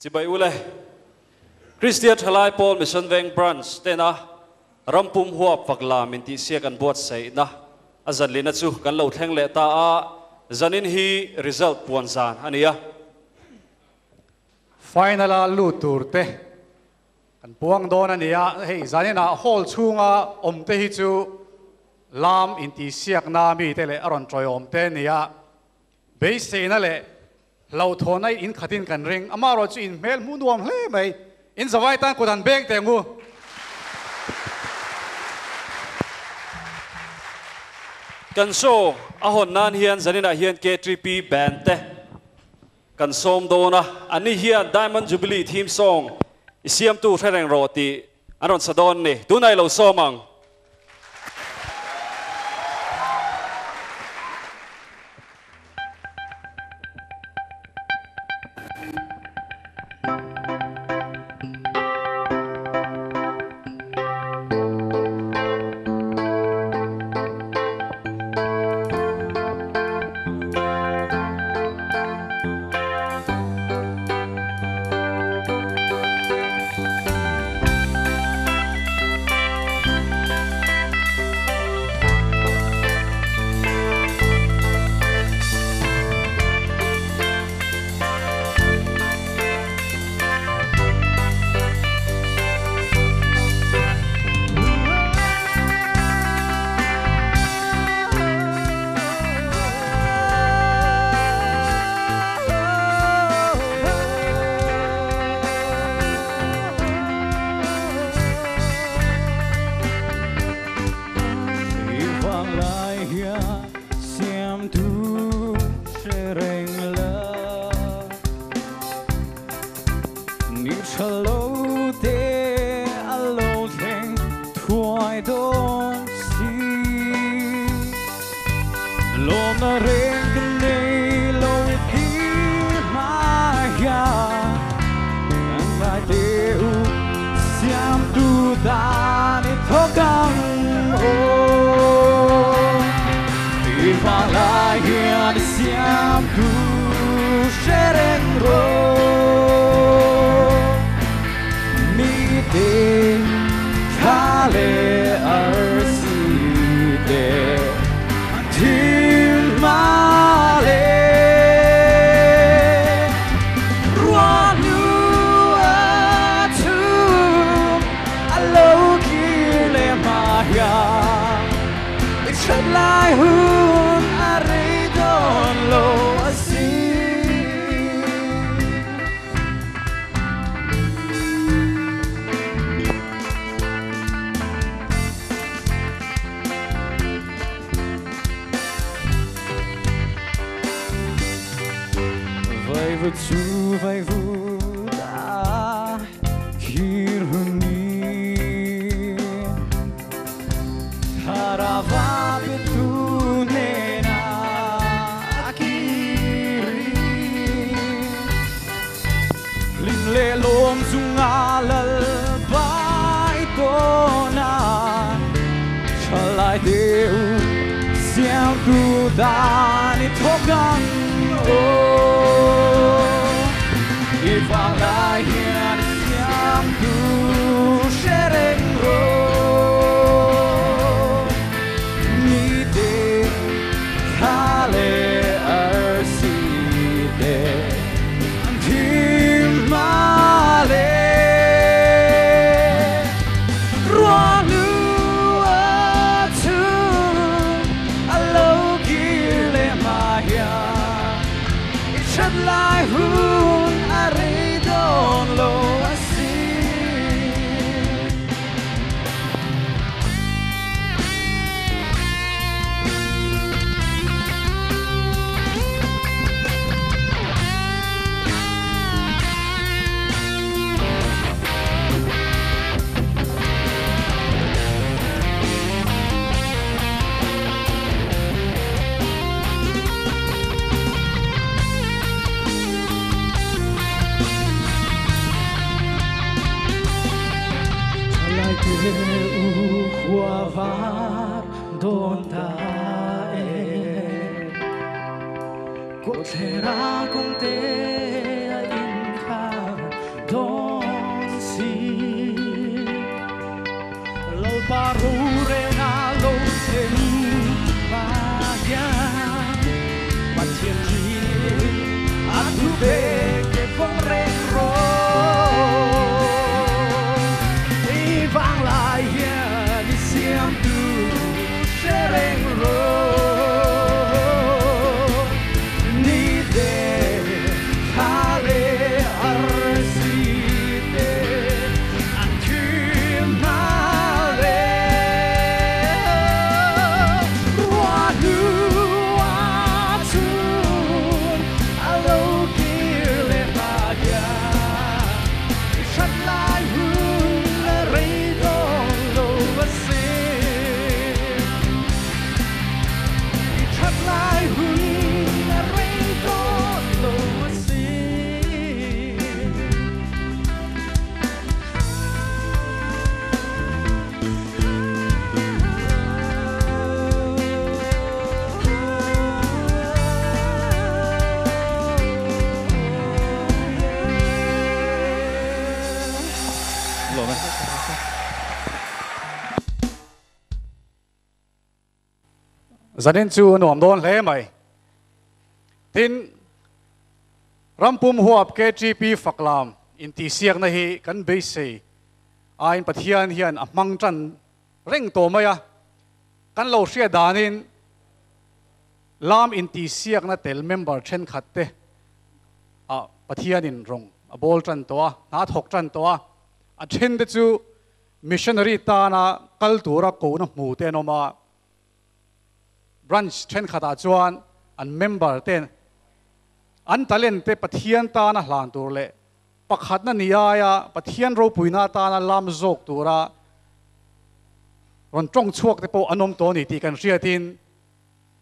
chỉ bay ule Christian Halai Paul Mission Veng Branch tena rampum Huap Faklam Intihsiak kan buat sei na azan lina chu kan lo thleng le ta a zanin hi result puan zan ania final lu turte kan puang don ania hei zanina hall chunga omte hi chu lam Intihsiak na mi te le aron troi omte nia be se na le lo thonai in khatin kan ring amaro chu in mel mu nuam hle mai in zawai tan ko dan beng te ngu kan so ahon nan hian zanina hian KTP band te kan som dona ani hian Diamond Jubilee theme song isiam tu threng roti aron sadon ni tunai lo somang Cô thể ra công tế in khá lo parure na lo em ba ya ba thiên tri a tu be ke phong re ro đi vang lại here đi xem tu sẽ reng ro Zanin chu nuam don hle mai tin rampum huap KTP Faklam Intihsiak na hi kan be se ain pathian hian a hmang tan reng to maya kan lo hria danin lam Intihsiak na tel member then khatte a pathian in rong a bol tan to na thok tan to a then de chu missionary ta na kaltura ko na mu te no ma branch then khata chuan an member ten an talent te pathian ta na hlan tur le pakhat na nia ya pathian ro puina ta na lam zok tura ron tong chuak te po anom to ni ti kan ria tin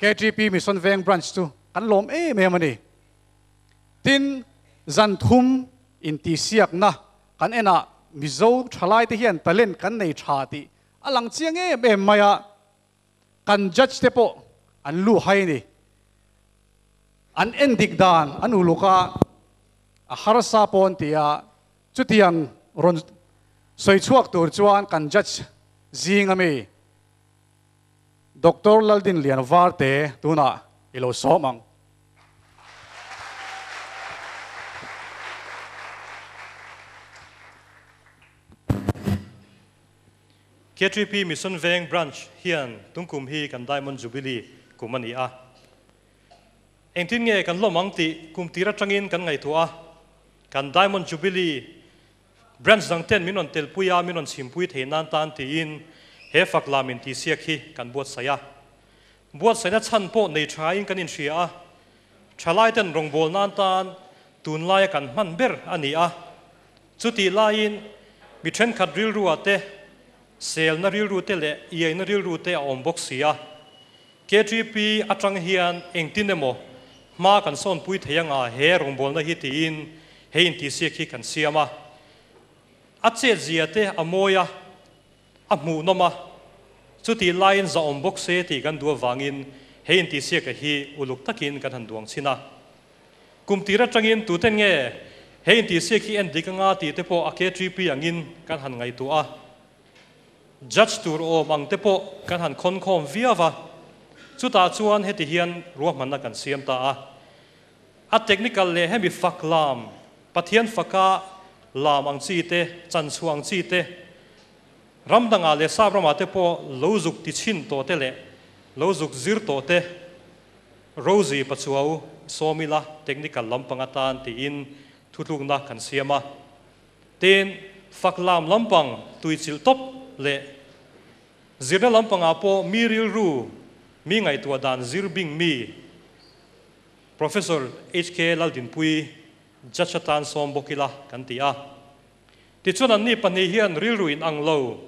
KTP mission Veng branch tu kan lom me mani tin zan thum Intihsiak na kan ena mizo thalai te hian talent kan nei tha ti alang chiang e maya kan judge te po an lu hai ni an endik dan an uluka a harsa pon tia chutiang ron soi chuak tur chuan kan judge zingami Dr. Laldin lian varte tuna ilo somang KTP mission Veng branch hian tungkum hi kan Diamond Jubilee kumani a engtin nge kan lomang ti kum tira tangin kan ngai thua kan Diamond Jubilee branch dang ten minon telpuya minon simpui theinan tan ti in he Faklam Intihsiak hi kan buat saya chan po nei thain kan in thria thalai ten rongbol nan tan tun lai kan man ber ani a chuti lain mi then khat ril ruate sel na ril rute le ie na ril rute a om box sia KTP atang hian engtin emo ma kan son pui theyanga he rongbol na hi ti in he Intihsiak hi kan siama ache ziate amoya amu noma chuti line za om box se ti kan du wangin he Intihsiak hi uluk takin kan han duang china kumtira tangin tuten nge he Intihsiak hi endikanga ti te po a KTP angin kan han ngai tu a judge tur o mang te po kan han khon khom viawa chuta chuan heti hian ruah manna kan siam ta a technical le hemi Faklam pathian faka lam ang chi te chan chuang chi te ramdanga le sabrama te po lozuk ti chin to te le lozuk zir to te rosi pachuau somila technical lampang atan ti in thutlung na kan siama ten Faklam lampang tuichil top le zirna lampang apo miril ru mi ngai tua dan zirbing mi Professor HK Laldin pui jachatan som bokila kan tia ti chuan an ni pani hian rilru in anglo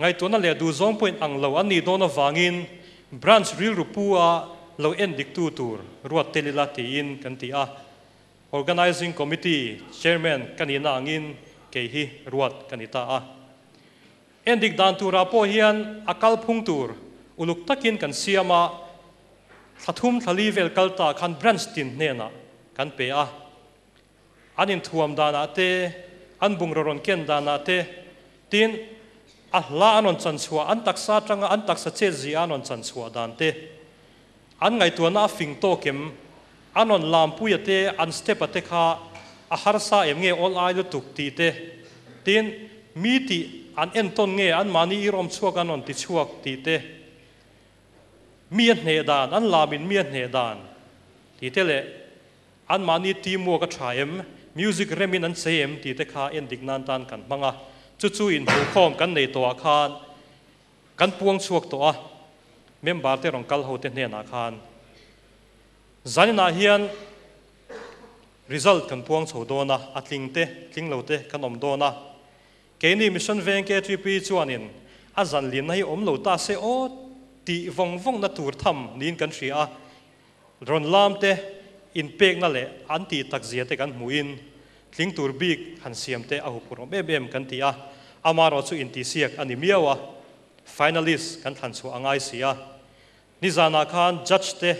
ngai tuna le du zong point anglo ani dona wangin branch rilru pua lo endik tu tur ruat telila ti in kan tia organizing committee chairman kanina angin ke hi ruat kanita a endik dan tura po hian akal phung tur uluk takin kan siama thathum thali vel kalta khan branch tin nena kan pe a anin thuam dana te an bung ron ken dana te tin la anon chan chua an taksa tanga an taksa che zi anon chan chua dan te an ngai tu na fing to kem anon lam puyate an step ate kha a har sa em nge all ai lu tuk ti te tin mi ti an en ton nge an mani irom chuak anon ti chuak ti te mi ne dan an lamin mi ne dan ti te le an mani ti mo ka thaem music remin an sem ti te kha en dignan tan kan manga chu in hu khom kan nei to khan kan puang chuak to a member te rong kal ho te hne na khan zanina hian result kan puang chho do na atling te tling lo te kan om do na ke ni mission veng KTP chuanin a zan lin nei om lo ta se o ti vong na tur tham nin kan ria ron lam te in pek na le an ti tak zia te kan muin tling tur bik han siam te a hu purom bem kan ti a amaro chu intihsiak ani miawa finalist kan than chu angai sia ni zana khan judge te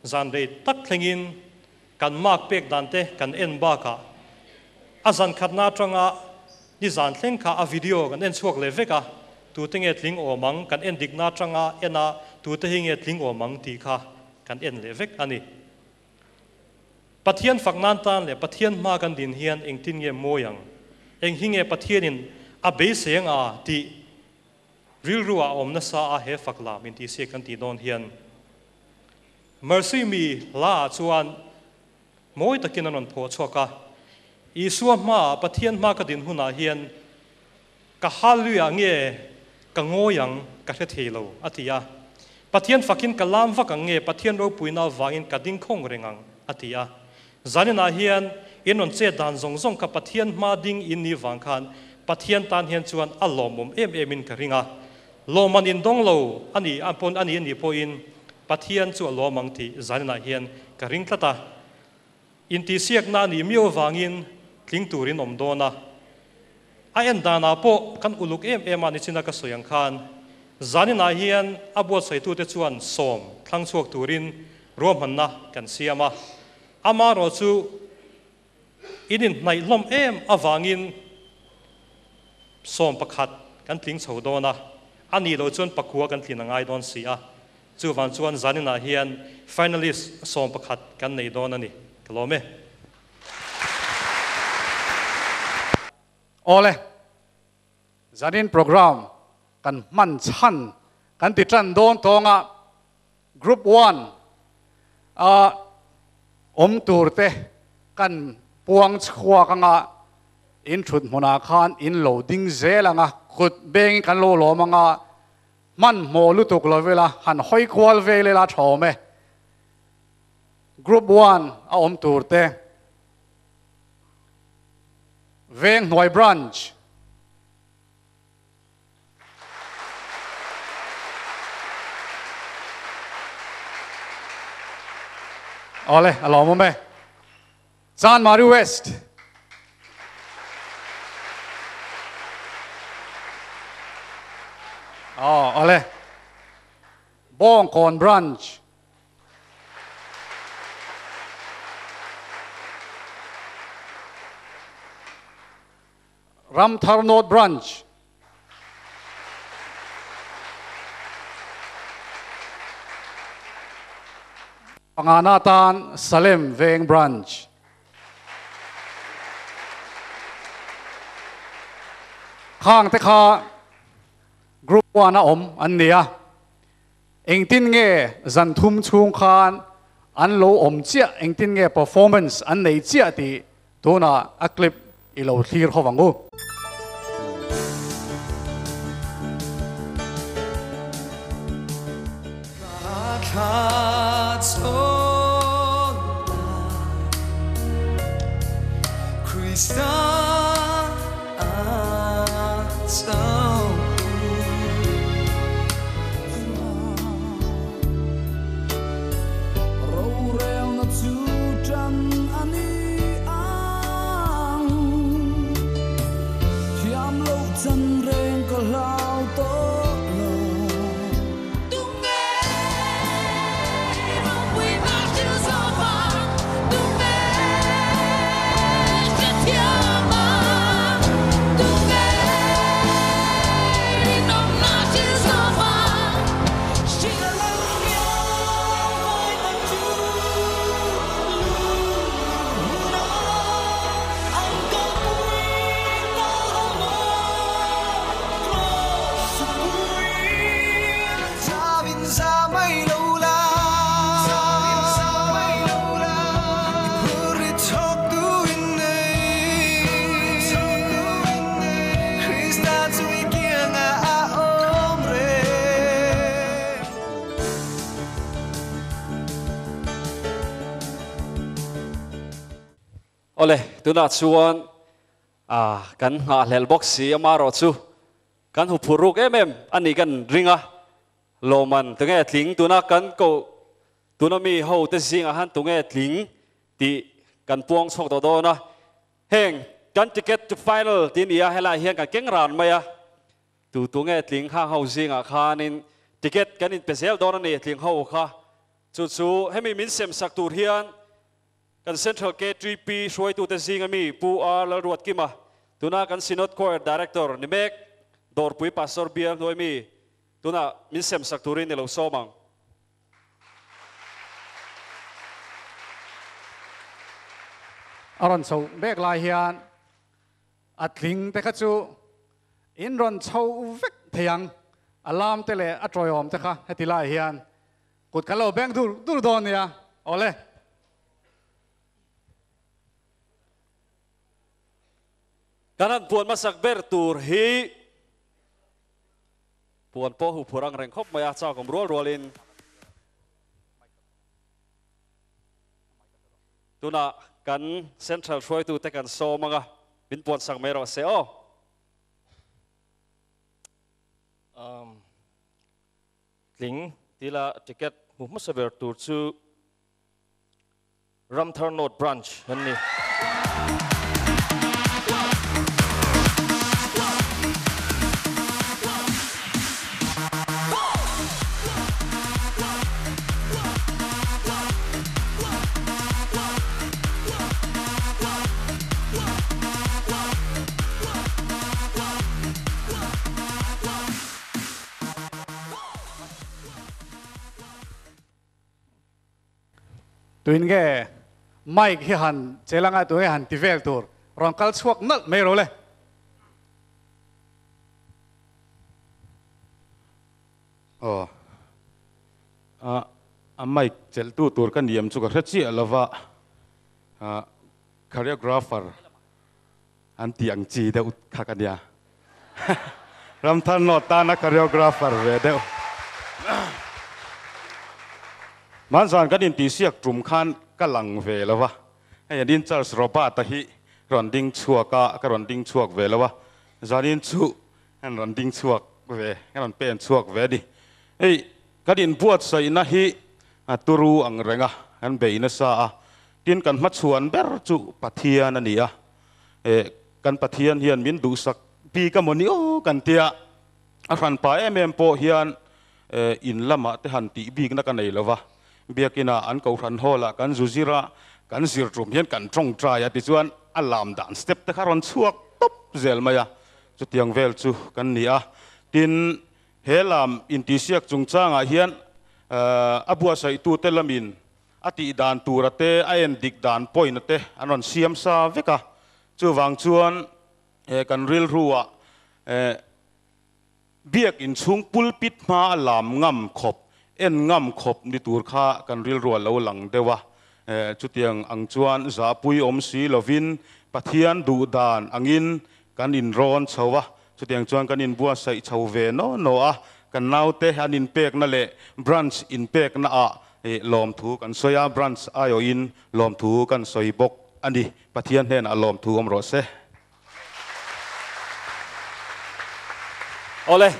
zan rei tak thlengin kan mark pek dan te kan en ba ka azan khatna tanga ni zan thleng kha a video kan en chuak le veka tu te nge tling o mang kan en dikna tanga ena tu te hinge tling o mang ti kha kan en le vek ani pathian faknan tan le pathian ma kan din hian engtin nge moyang eng hinge pathianin a be seng a ti ril ruwa om na sa a he faklam intihsiak kan ti don hian mercy me la chuan moi takin anon pho choka isua ma pathian ma ka din huna hian ka halua nge ka ngoyang ka the thelo atia pathian fakin kalam wa ka nge pathian ro puina wangin ka ding khong rengang atia zanina hian inon che dan zong ka pathian ma ding in ni wang khan pathian tan hian chuan alomum em in ka ringa loman in dong lo ani apon ani ni po in pathian chu lomang ti zanina hian ka ring tlata intihsiak na ni mio wangin tling turin om dona a en dana po kan uluk em ani china ka soyang khan zanina hian abo sai tu te chuan som thlang chuak turin rom hanna kan siama ama ro chu inin nai lom em awangin som pakhat kan tling chho dona ani lo chuan pakua kan tlin angai don sia chu van chuan zanina hian finalist som pakhat kan nei don ani kalome ole zanin program kan man chan kan ti tran don tonga group 1 om turte kan puang chhuwa kanga in thut mona khan in loading zelanga khut beng kan lo manga man mo lutuk lovela han hoi kwal vele la thome group 1 a om turte Veng Noi branch ole alomo me San Maru West ole Bong Kon branch Ramtharnot branch Panganatan Salem Veng branch Khang te kha group 1 na om an nia engtin nge zan thum chung khan an lo om chia engtin nge performance an nei chia ti tuna a clip i lo thlir khowangu Hãy subscribe ole tuna chuan kan nga lel box si amaro chu kan hu phuruk ani kan ringa loman tunge tling tuna kan ko tuna mi ho te singa han tunge tling ti kan puang chok do na heng kan ticket to final tin ia hela hian kan keng ran maya tunge tling ha ho singa khanin ticket kan in pesel do na tling ho kha chu hemi min sem sak tur hian kan central KTP shoi tu te singa mi pu la ruat kima tuna kan sinod court director ni mek dor pui pastor bia noi mi tuna min sem sak turin ni lo somang aron so bek lai hian atling te kha chu in ron chau vek thiang alam te le atroyom te kha heti lai hian kut kalo beng dur don ya ole kanan puan masak ber tur hi puan po hu phurang reng khop maya cha kom rolin tuna kan central shoi tu te kan so manga bin puan sang mero se Tling tila ticket muhmasaber tur chu Ramthar branch hani tuin ge Mike hi han chelanga tu han tivel tur ron kal chuak nal me ro le Mike chel tu tur kan diam chu ka hrechi alawa choreographer an tiang chi deuh kha kan ya Ramthar ta na choreographer ve deuh man san kan Intihsiak trum khan ka lang ve lawa ai din Charles Robert ta hi ronding chuaka ka ronding chuak ve lawa zanin chu an ronding chuak ve kan pen chuak ve di ei kadin buat sai na hi turu ang renga an be na sa tin kan mat chuan ber chu pathian ania kan pathian hian min du sak pi ka moni o kan tia a ran pa po hian in lama te han ti bi na kan nei lawa biakina an ko ran hola kan zuzira kan zir trum hian kan tong trai ati chuan alam dan step te kharon chuak top zel maya chu tiang vel chu kan nia tin helam Intihsiak chungchanga hian abua sai tu te lamin ati dan turate aen dik dan point te anon siam sa veka chu wang chuan kan ril ruwa biak in chung pulpit ma alam ngam khop en ngam khop ni tur kha kan ril ruwa lo lang dewa chu tiang ang chuan za pui om si lovin pathian du dan angin kan in ron chawa chu tiang chuan kan in bua sai chau ve no a kan naute han in pek na le branch in pek na a lom thu kan soya branch ayo in lom thu kan soi bok ani pathian hen a lom thu om ro se ole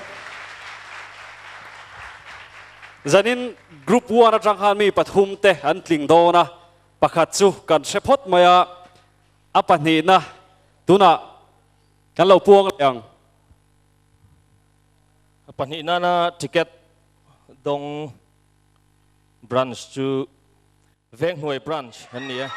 zanin group 1 atang han mi pathum te an tling do na pakhat chu kan shephot maya apani na tuna kan lo puang yang pani na ticket dong branch chu Veng branch hani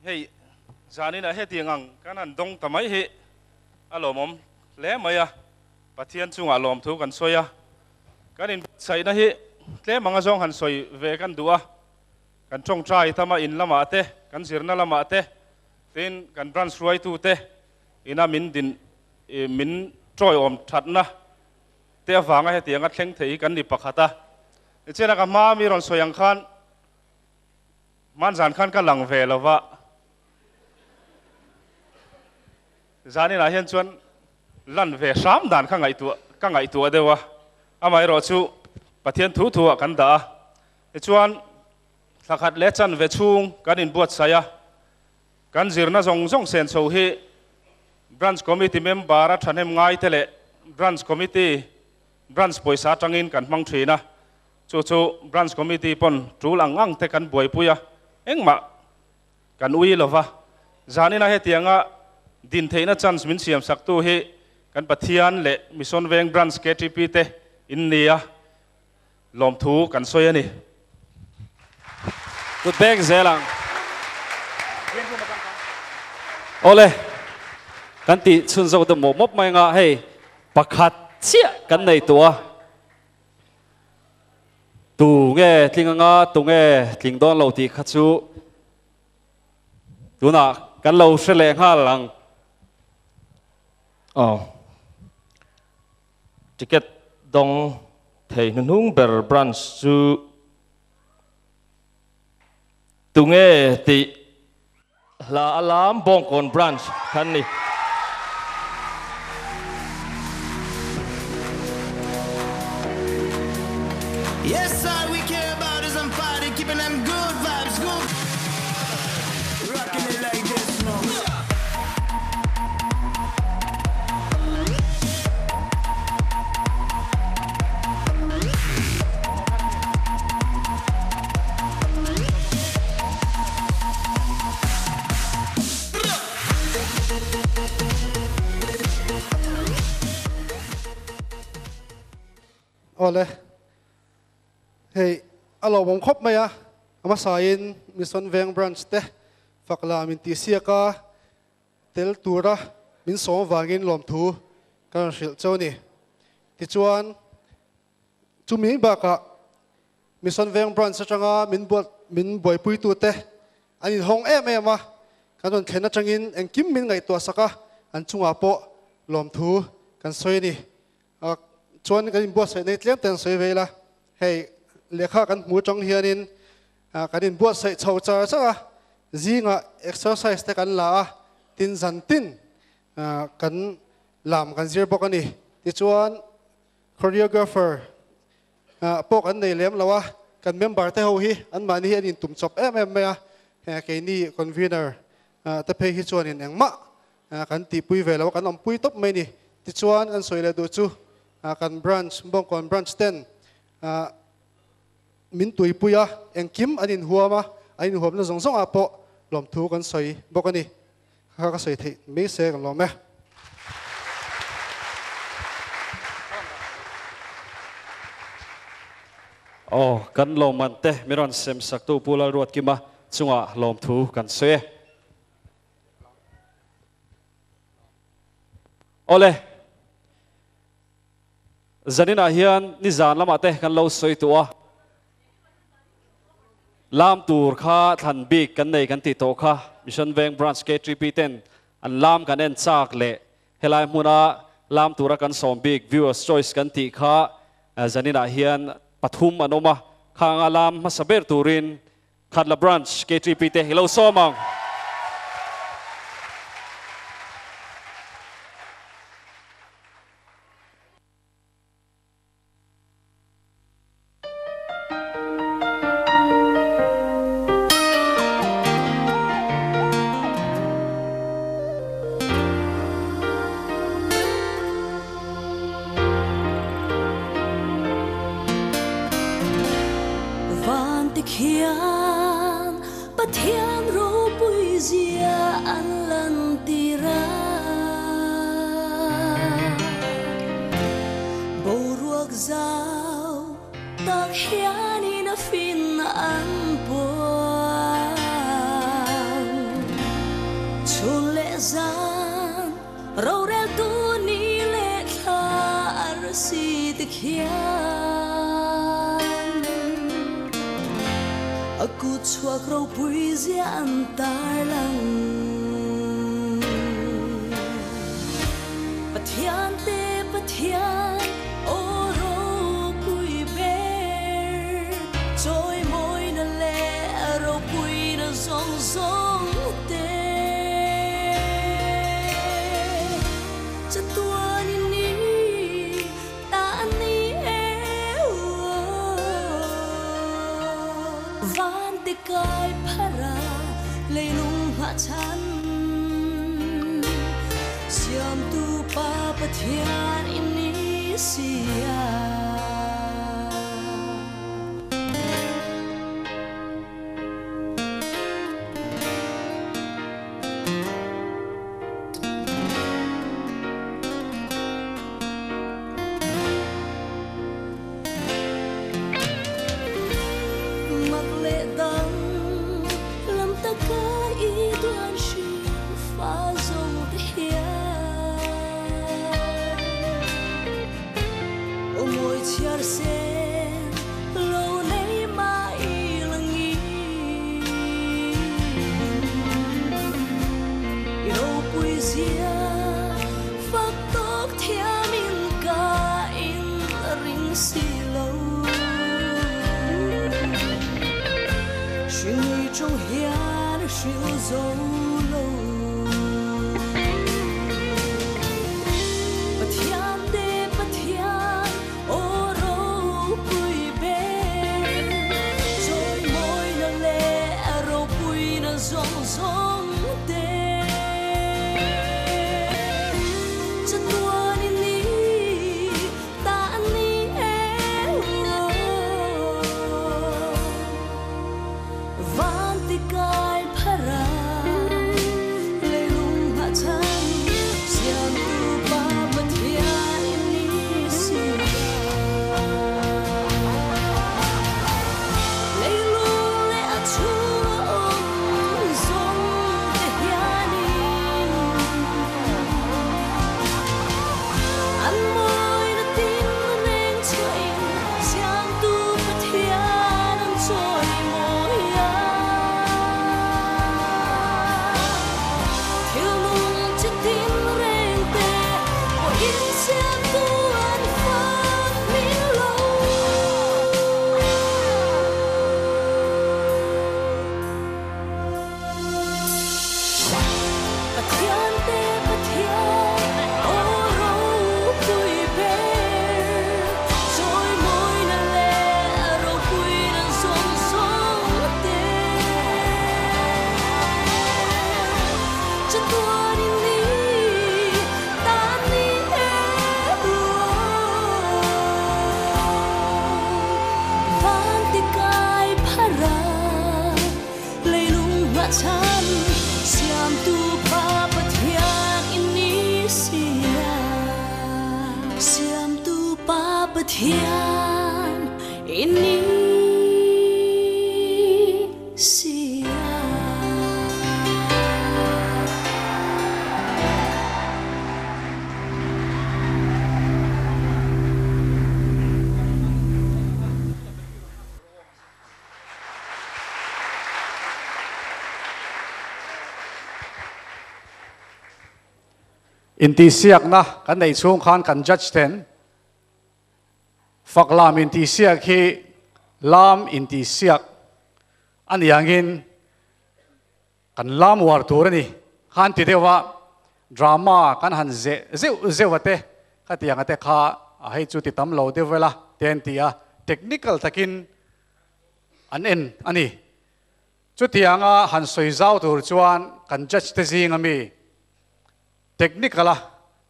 hey zanin a heti ngang kanan dong tamai he alomom le maya pathian chunga lom thu kan soya kanin sai na hi tle manga zong han soi ve kan dua kan chong trai tama in lama te kan sirna lama te tin kan branch ruai tu te ina min din min troi om that na te awanga he tianga thleng thei kan ni pakhata chena ka ma mi ron soyang khan man zan khan ka lang ve lova zani na hian chuan lan ve sam dan ka ngai tu dewa amai ro chu pathian thu thu kan da chuan thakhat le chan ve chung kan in buat saya kan zirna zong zong sen so hi branch committee member a thanem ngai tele branch committee branch poisa tangin kan mang thina chu branch committee pon tul ang te kan boi puya engma kan ui lova zani na he tianga din theina chance min siam sak tu hi kan pathian le mission Veng branch KTP te in nia lom thu kan soy ani good bang zelang ole kan ti chun zo de mo mop mai nga hey pakhat chia kan nei tua tu nge tlinga tu nge tling don lo ti khachu tuna kan lo sele nga lang ticket dong thei nung ber branch chu tu nge ti la alam bong kon branch kan ni Yes, all we care about is I'm party, keeping them good vibes, good. Rocking it like this, no. Ole. Hey, alo bong khop maya ama sain mission Veng branch te Faklam Intihsiak tel tura min som wangin lom thu kan hril choni ti chuan chumi baka mission Veng branch atanga min boi pui tu te anin hong em a kanon thena changin engkim min ngai to saka an chunga po lom thu kan soi ni chuan kan bo sai nei tlem ten soi vela hey lekha kan mu chong hianin kanin buat sai chho cha cha zinga exercise te kan la tin zan tin kan lam kan zir bok ani ti chuan choreographer pok an nei lem lawa kan member te ho hi an mani hi anin tum chop em ya ke ni convener te pe hi chuan in engma kan ti pui ve lawa kan om pui top mai ni ti chuan kan soile du chu kan branch bong kon branch 10 min tui puya engkim anin huama anin huam na zong zong apo lom thu kan soi bokani ka soi thei me se kan lom me kan lom man te miron sem sak tu pula ruat kima chunga lom thu kan se ole zanina hian ni zan lama te kan lo soi tua lam tur kha than big kan nei kan ti to kha mission Veng branch KTP 10 an lam kan en chak le helai hmuna lam tura kan som big viewers choice kan ti kha zanina hian pathum anoma khanga lam masaber turin khatla branch KTP te hello somang Khian pathian ro pui zia an lan tira bo ruak zau tak hian in a fin an po chule zan ro rel tu ni le kha ar si te aku chuak ro pui zia an tar lang pathian te pathian chan siam tu pa pathian Intihsiak Intihsiak na kan nei chung khan kan judge ten Faklam Intihsiak hi lam Intihsiak ani angin kan lam war tur ni khan ti dewa drama kan han zewate khatiang ate kha hei chu ti tam lo devela ten tia technical takin an en ani chu tianga han soizau tur chuan kan judge te zing ami technical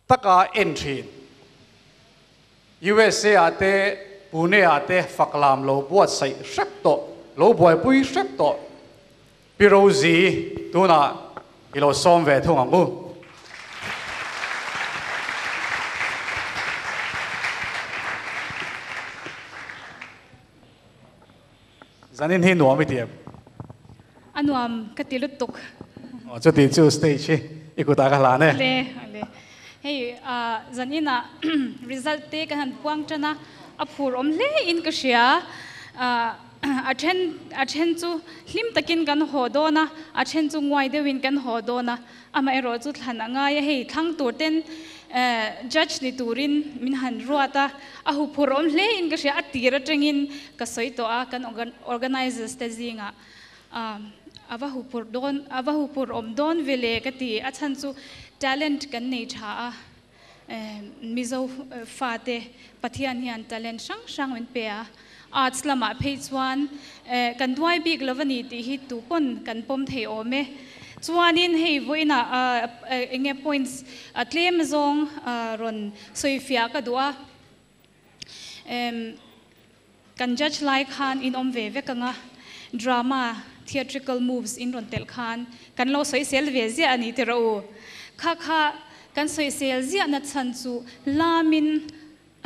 taka entry USA ate Pune ate Faklam lo buat sai shepto lo boy pui shepto pirozi tuna ilo som ve thung angu zanin hi nuam itiam anuam katilutuk chu ti chu stage ikuta ka la ne le hey zanina result te kan puang chana apur om le in ka sia achen chu hlim takin kan hodona achen chu ngwai de win kan hodona ama ero chu thlan anga ya hei thang tur ten judge ni turin min han ruata ahu phur om le in ka sia atira tengin ka soi to a kan organizers te zinga avahu pur om don vele kati achan chu talent kan nei tha mizo fate pathian hian talent sang min pe a arts lama page 1 kan duai big lovani ti hi tu pon kan pom thei ome chuanin hei voina enge points claim zong ron soifia ka dua kan judge like khan in omve ve kanga drama theatrical moves in ron tel khan kan lo soi sel ve zia ani te ro kha kha kan soi sel zia na chan chu lamin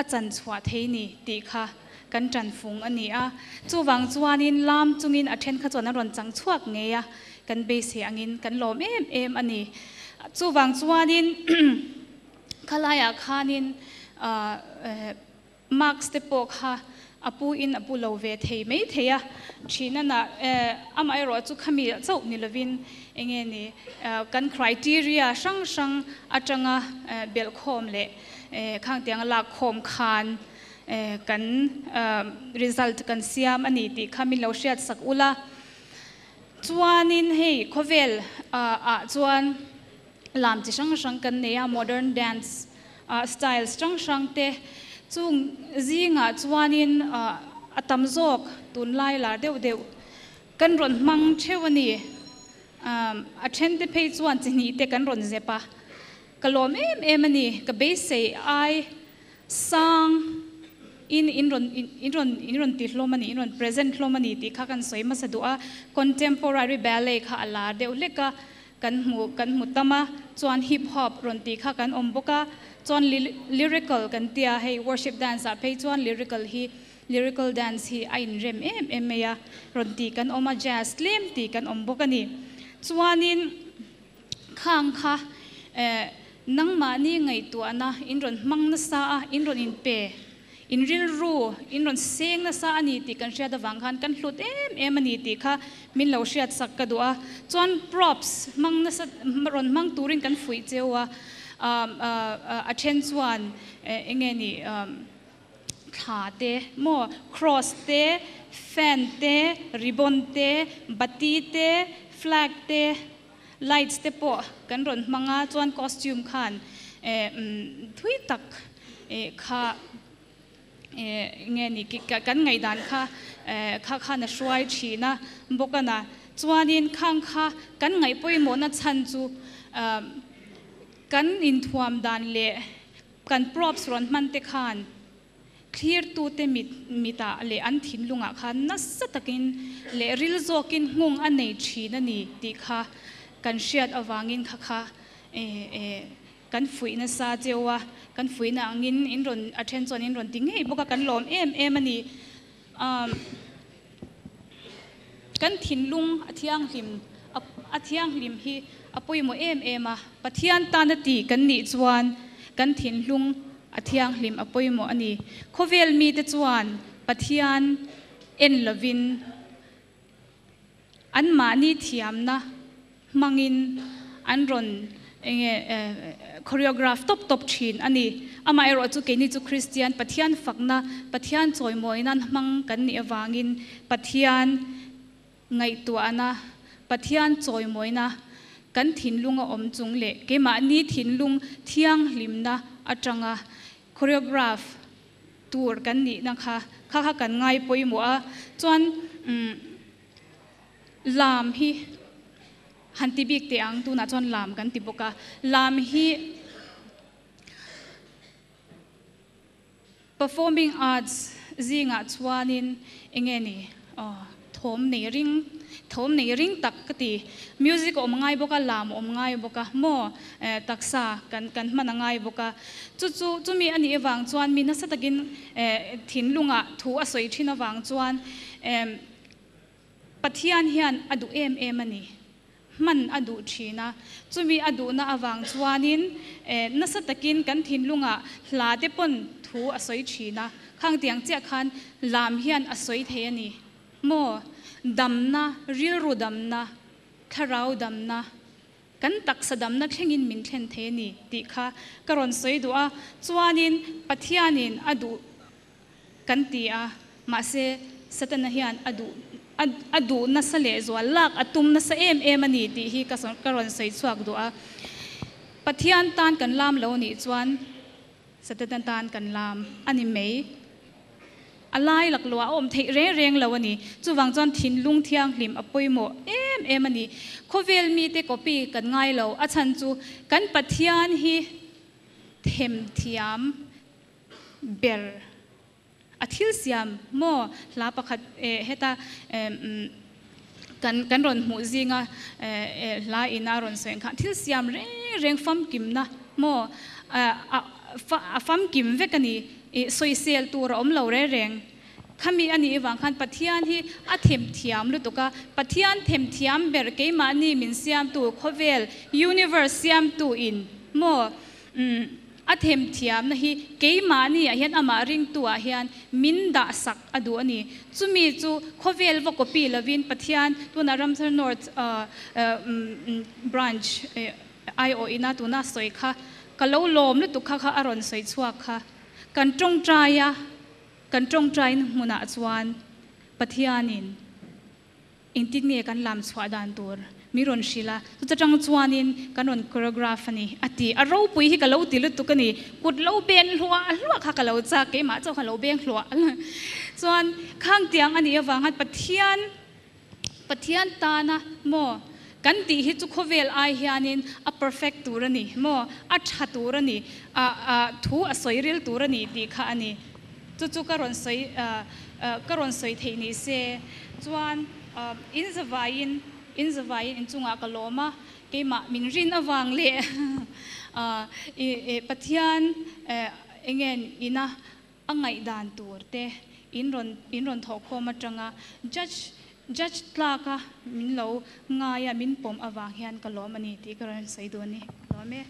a chan chhuat thei ni ti kha kan tran phung ani a chuwang chuanin lam chungin a then kha chona ron chang chuak nge ya kan be se angin kan lom em ani chuwang chuanin khalaya khanin marks te pok ha apu in apu lo ve thei mai theya thina na amai ro chu khami chau ni lovin enge ni kan criteria sang sang atanga bel khom le khang tiang la khom khan kan result kan siam ani ti khami lo shiat sak ula chuanin hei khovel chuan lam chi sang sang kan neya modern dance styles sang sang te chung zinga chuanin atam zok tun lai la deuh deuh kan ron mang thewani a then te phei chuan chini te kan ron zepa kalom em ani ka be sei ai sang in ron ti hlomani in ron present hlomani ti kha kan soi ma sadua contemporary ballet kha ala deuh leka kan mu tama chuan hip hop ron ti kha kan omboka chuan lyrical kan tia hei worship dance a phei chuan lyrical dance hi a in rem em ya ron ti kan oma jazz lem ti kan ombokani chuanin khang kha nang ma ni ngai tu ana in ron mang na sa a in ron in pe in ril ru in ron seng na sa ani ti kan ria da wang khan kan hlut em ani ti kha min lo riat sak ka dua chuan props mang na sa ron mang turin kan fui chewa a then chuan enge ni tha te mo cross te fan te ribbon te bati te flag te lights te po kan ron manga chuan costume khan thui tak kha nge ni kan ngai dan kha na shwai thina bokana chuanin khang kha kan ngai poimo na chan chu kan in thuam dan le kan props ron man te khan clear tu te mita le an thin lunga khan na satakin le ril zokin ngung anei thina ni ti kha kan shiat awangin kha kan fui na sa chewa kan fui na angin in ron attention in ron ting hei boka kan lom em ani kan thin lung athiang lim hi apoi mo em a pathian tanati kan ni chuan kan thin lung athiang lim apoi mo ani khovel mi te chuan pathian en lovin an ma ni thiam na mangin an ron enge choreograph top thin ani ama ero chu ke ni chu Christian pathian fakna pathian choi moinan mang kan ni awangin pathian ngai tu ana pathian choi moina kan thin lunga om chung le ke ma ni thin lung thiang limna atanga choreograph tour kan ni na kha kan ngai poimo a chuan lam hi hanti bik te ang tu na chuan lam kan ti boka lam hi performing arts zinga chuanin engeni thom nei ring tak kati music om ngai boka lam om ngai boka mo taksa kan man ngai boka chu mi ani awang chuan mi na satakin thin lunga thu a soi thina wang chuan pathian hian adu em ani man adu thina chumi adu na awang chuanin nasatakin kan thin lunga hla te pon thu asoi thina khang tiang che khan lam hian asoi the ani mo damna ril ru damna kharau damna kan taksa damna thlengin min thlen the ni ti kha karon soi duwa chuanin pathianin adu kan ti a ma se satana hian adu na sale zwa lak atum na sa em ani ti hi karon sei chuak do a pathian tan kan lam lo ni chuan satatan tan kan lam ani mei alai lak lua om thei reng lawani chuwang chon thin lung thiang hlim apoimo em ani khovel mi te copy kan ngai lo a chan chu kan pathian hi them thiam ber athil siam mo la pakhat heta kan ron mu zinga la ina ron seng kha thil siam reng fam kim na mo fam kim vekani social tur om lo reng khami ani wang khan pathian hi a them thiam lu tuka pathian them thiam ber ke mani min siam tu khovel universe siam tu in mo a them thiam na hi ke mani a hian ama ring tu a hian min da sak adu ani chumi chu khovel vo copy lovin pathian tu na ramsar north branch io ina tu na soi kha kalau lom lu tu kha aron soi chuak kha kan trong traya kan trong train muna chuan pathianin intik ne kan lam chwa dan tur miron shila tu chang chuanin kanon choreograph ani ati aro pui hi kalo tilu tukani kut lo ben hlua kha kalo cha ke ma chaw kalo beng hlua chuan khang tiang ani awangat pathian ta na mo kan ti hi chu khovel ai hianin a perfect turani mo a tha turani a thu a soiril turani ti kha ani chu karon soi theini se chuan in zawain in chunga kaloma ke ma minrin awang le pathian engen ina angai dan turte inron thokoma tanga judge tlaka min lo ngaya min pom awang hian kalomani ti karon sei do ni lome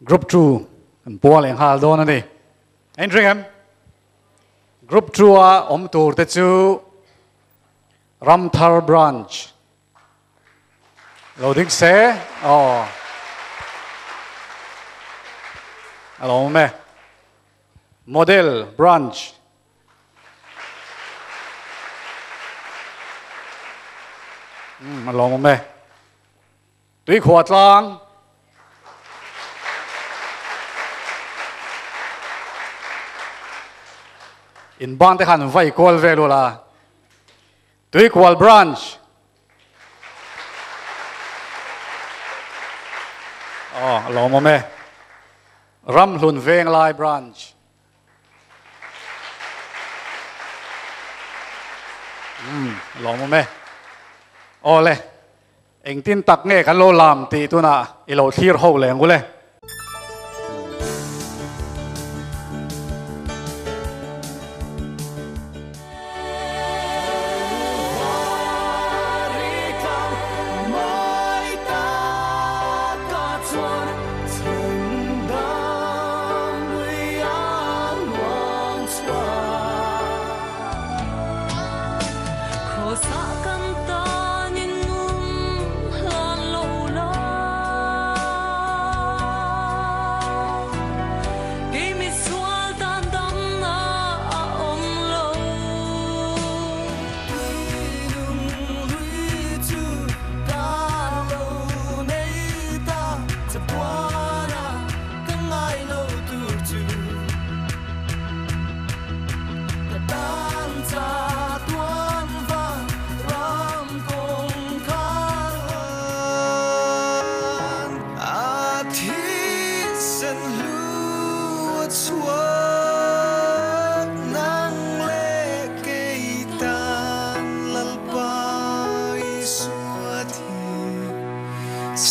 Group 2 an pual eng hal don ani Entringham Group 2 a om tur te chu Ramthar branch loading se alo me model branch alo me tui khuat lang in ban te khan vai kol velu la tui kwal branch lo mo me ram hlun veng lai branch lo mo me le eng tin tak nge kan lo lam ti tu na i lo thir ho leng gu le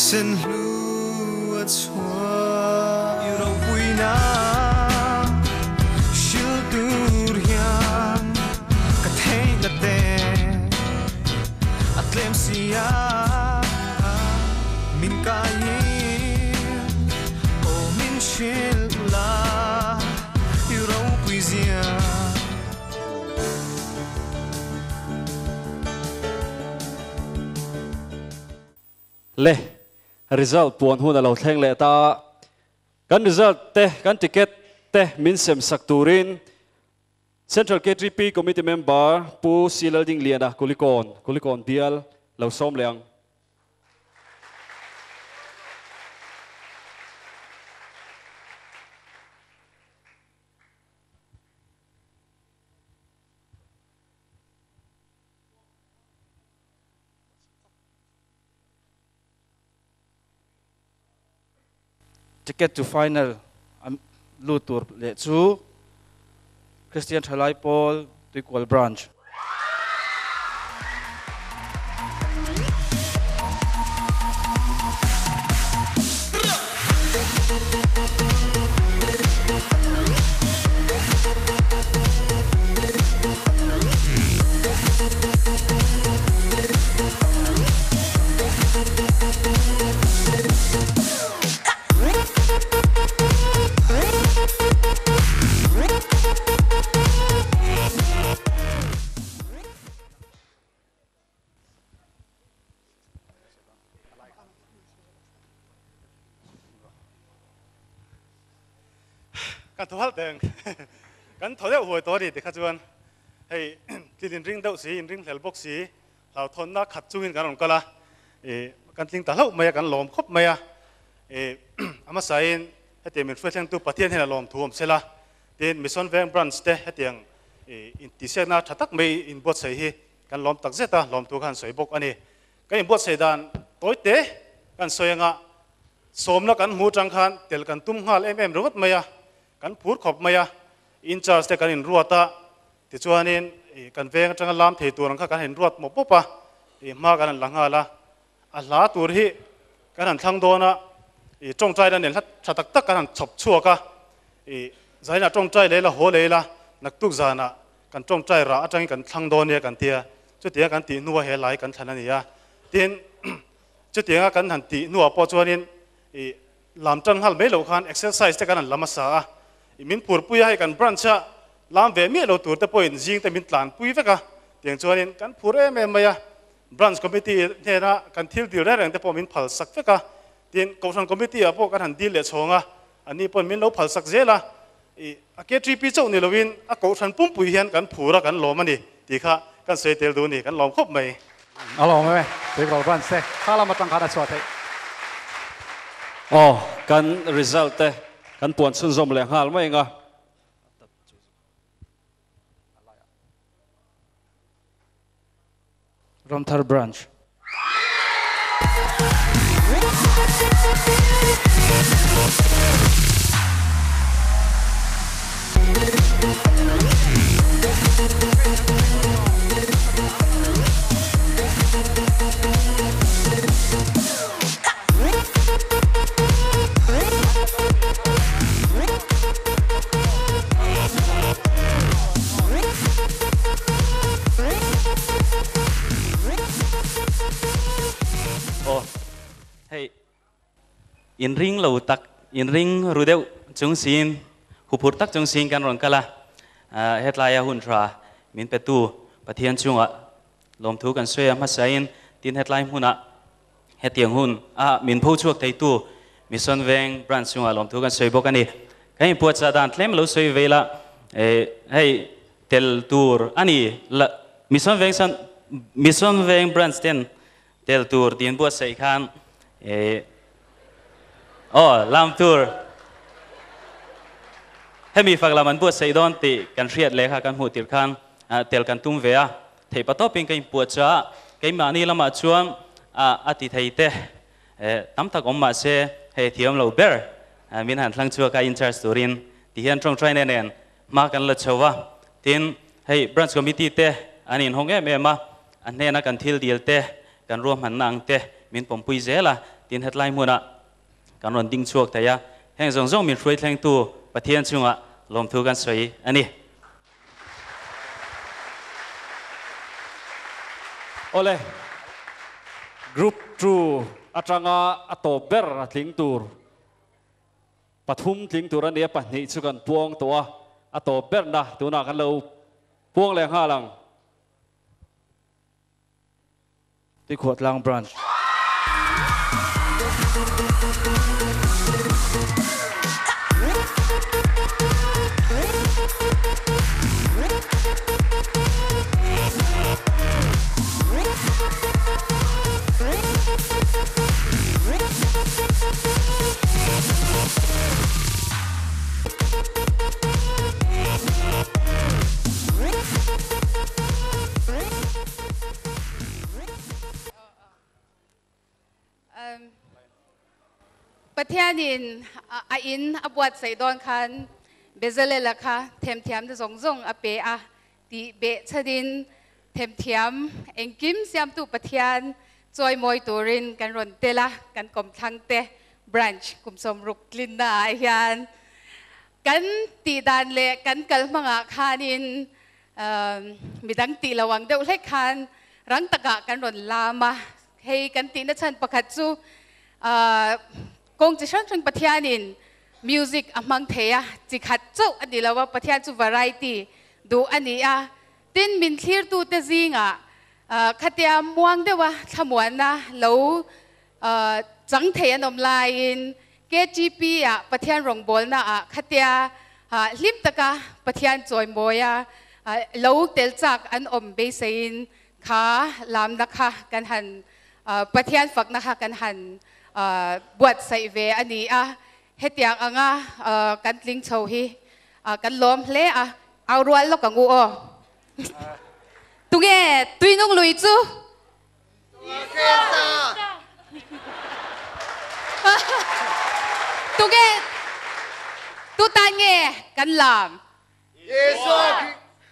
Sen lu at swa Iro buina Shil durian Katay na te Atlem siya Min kayin O min shil la Iro buizia le result puan hun alo thleng le ta kan result te kan ticket te min sem sak turin Central KTP committee member pu silal ding liana kulikon bial lo som leang ticket to final lutur le chu Christian Thalai Paul to equal branch.กันทุกเรื่องกันถอดเอาหัวตัวดิเด็กขจวนให้ที่ดินริงเต้าสีริงแถวบกสีเราทนนักขัดจุนกันหลงก็ละกันจริงแต่เล่าไม่กันหลอมครบไม่อามาใส่ให้เตียงมีเฟื่องตัวประเทศให้เราหลอมท่วมเสร็จละเตียงมิชชั่นแวงบรันส์เต้ให้เตียงอินติเซียนาชัดตักไม่อินบวชใส่ฮีกันหลอมตักเสร็จละหลอมตัวกันสวยบกอันนี้กันอินบวชใส่ดานตัวเตะกันสวยงะสมแล้วกันหูจังคันเตลกันตุ้มหัวรู้ว่าไม่กันพูดขบมาอินชาร์สเตกันอินรัวตาที่ชวนอินกันเวงจังลามเทตัวนังกันเห็นรัวหมดปุ๊บมากันหลังอะไรอัลลาตัวที่กันทั้งโดนะจงใจนั่นเนี่ยชัดตักกันฉบชั่วกันใจน่ะจงใจเลยละหัวเลยละนักตุกจานะกันจงใจระจังกันทั้งโดเนี่ยกันเตียจุดเตียกันตีนัวเฮลัยกันทันนี่เตียนจุดเตียกันทันตีนัวพอชวนอินลามจังฮัลไม่หลงคันเอ็กซ์ไซส์เตกันลามาสามินปูร์ปุยให้กันบรันชะลามเวมีเราตัวแต่พออินจิงแต่มินตลานปุยเวกะเตียงชวนอินกันปูร์เอเมมายาบรันช์คอมมิตี้เนี่ยนะกันทิลดีลได้แรงแต่พอมินพัลสักเวกะเตียงกองทัพคอมมิตี้อ่ะพวกกันหันดีลเลยชงอ่ะอันนี้พอมินเราพัลสักเจล่ะอาเกตรีปีเจ้านี่เราวินอ่ะกองทัพปุ่มปุยเห็นกันปูระกันล้อมันนี่ตีค่ะกันเซเตลดูนี่กันล้อมครบไหมเอาล้อมไหมเด็กเราบรันเซ่ข้าเรามาตั้งการสวดให้อ๋อกัน result เต้กันปวนสุนทรเลยฮะไม่เองอ่ะRamthar branch. in ring lo tak in ring rudeu chung sin hupur tak chung sin kan ron kala hetlaya hun tra min petu pathian chunga lom thu kan soya ma sain tin hetlai huna hetiang hun min pho chuak thei tu mission veng branch chunga lom thu kan soi bok ani kai puat sa dan tlem lo soi vela hey tel tur ani mission veng branch ten tel tur tin buat sai khan lam turให้มีฝักละมันปวดใส่ดอนติกันเรียดเลยค่ะกันหูติดคันเตลกันตุ้มเวียเทปต่อเป็นกันปวดจ้ากันมานี่ละมาช่วงอาทิตย์ไทยเตตั้มตะกอมมาเช่ให้เทียมเราเบอร์มินหันหลังชัวกันอินชาร์สตูรินที่เห็นตรงใจแน่ๆมากันละชัวทีนให้บรันช์คอมมิตี้เตอันนี้ห้องแม่มาอันนี้นักกันทิลเดียลเตกันรวมหันนางเตมินผมปุยเจล่ะทีนเฮดไลน์มัวนะการรอนดิ้งชัวแต่ยาแห่งส่งมินช่วยแทงตัวประเทศช่วงลมทุกันสวยอันนี้โอเลยกรุ๊ปทรูอัตรางอัตโตเบอร์ทิ้งตัวปฐุมทิ้งตัวอันนี้ปัจจุบันกันพวงตัวอัตโตเบอร์นะตัวนักกันเราพวงแรงห้าหลังที่ขวดลังบรันช์ ประเทศนินอินอบวดใส่ดอนคันเบเซเลล่ะค่ะเทียมเทียมจะส่งอเปะตีเบชดินเทียมเทียมเอ็งกิมเสียมตุประเทศจอยมอยตูรินกันรอนเตละกันกลมทังเตบรันช์กุมสมรุกลินนายันกันตีดานเละกันกัลมังอาคานินมีดังตีระวังเดวเล็กคันรังตะกะกันรอนลามาให้กันตีนัชชันประคัตซูกงจะช่างถึงประเทศนินมิวสิกอมังเทียจิขัดจูอันนี้เราว่าประเทศจูวาไรตี้ดูอันนี้ตินมินคลีร์ตูเตซิงขัดยามวงเดว่าขมวนนะแล้วจังเทียนอมลายน์KTP ประเทศรองบอลนะขัดยาลิมตะกะประเทศจอยมอยแล้วเตลจากอันอมเบสินขาลามนะคะกันหันประเทศฝักนะคะกันหันบวชใส่เวอันนี้เฮ็ดอย่างกันลิงโชฮีกันล้อมเละเอารวนแล้วกังกูตุเกตุยนุ่งลุยจูตุเกตุตันเงกันลาม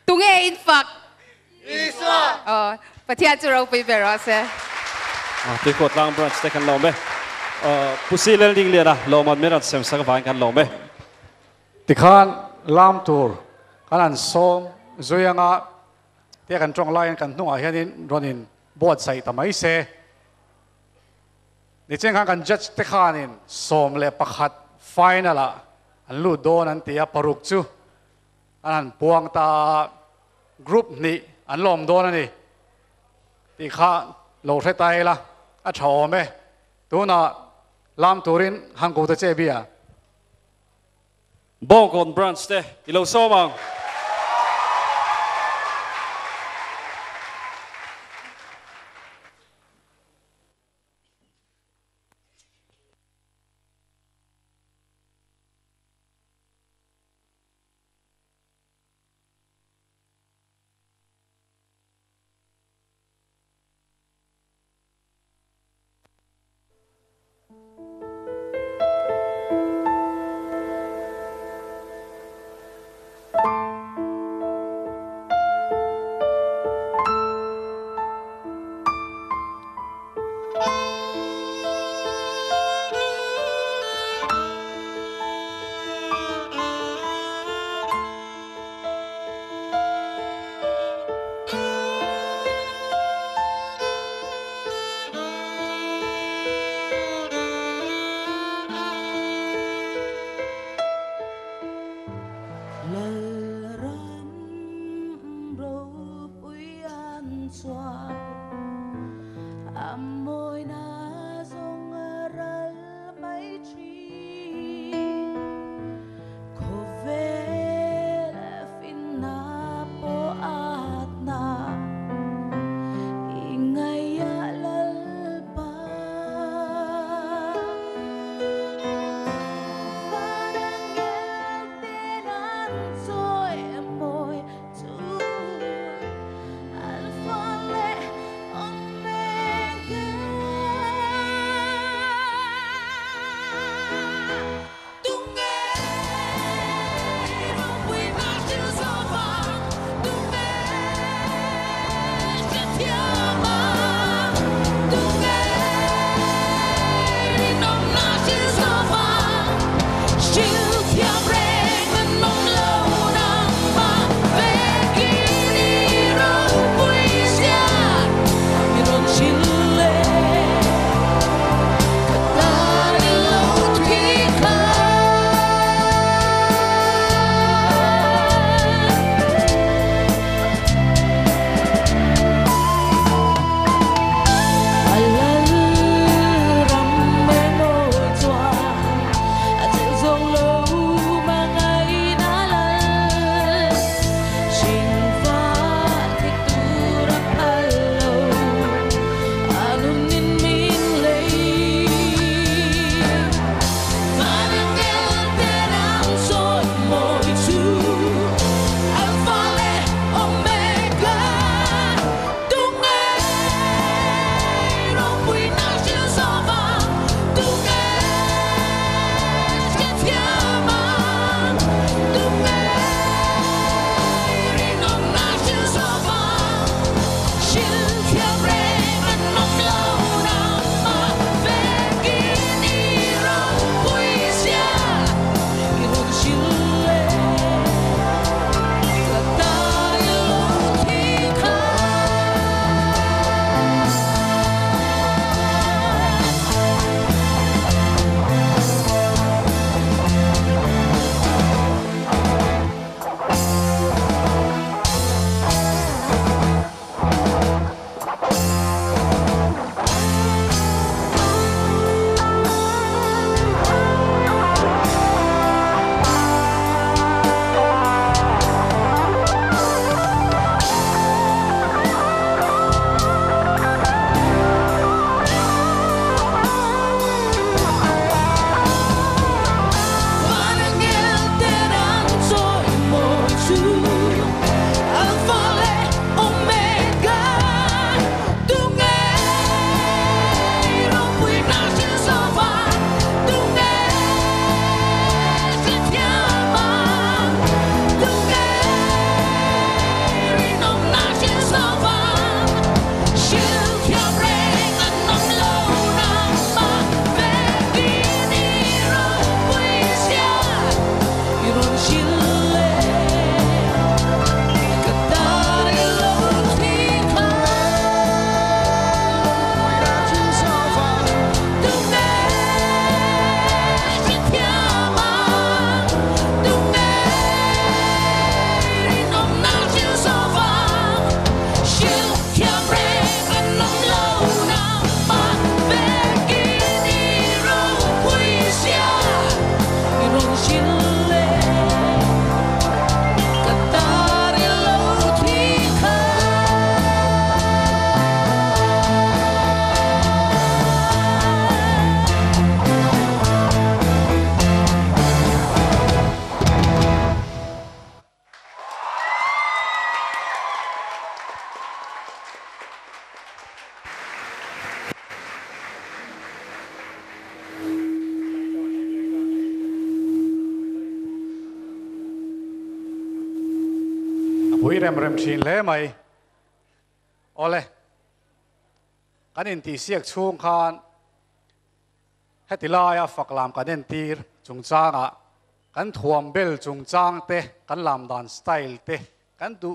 ตุเงอินฟักประเทศจุเราไปเบรอเซ่ที่กดลางบรันช์แต่กันลองไหมผู้ซีเลนดิ้งเลียนะลองมันไม่รัดเซมสักวันกันลองไหมที่ข้านลามตูร์กันอันส้มจุยงที่กันตรงไลน์กันนุ่งเฮียนินรอนินบวชใส่ทำไมเซ่นี่เจ้ากันจัดที่ข้านินส้มเล็บประคัดไฟนั่นละอันลูดโดนันที่ปรุกจูอันพวงตากรุ๊ปนี้อันล้อมโดนนี่ที่ข้าโหลดให้ตายละชอบไหมตัวน่ะลามตูรินฮังกูตะเจบีบองกอนบรันช์เต้ที่เราซ้อมัง bui rem thin le mai ole kan intihsiak chung khan hetilaya faklam kan tir chung changa kan thuam bel chung chang te kan lam dan style te kan tu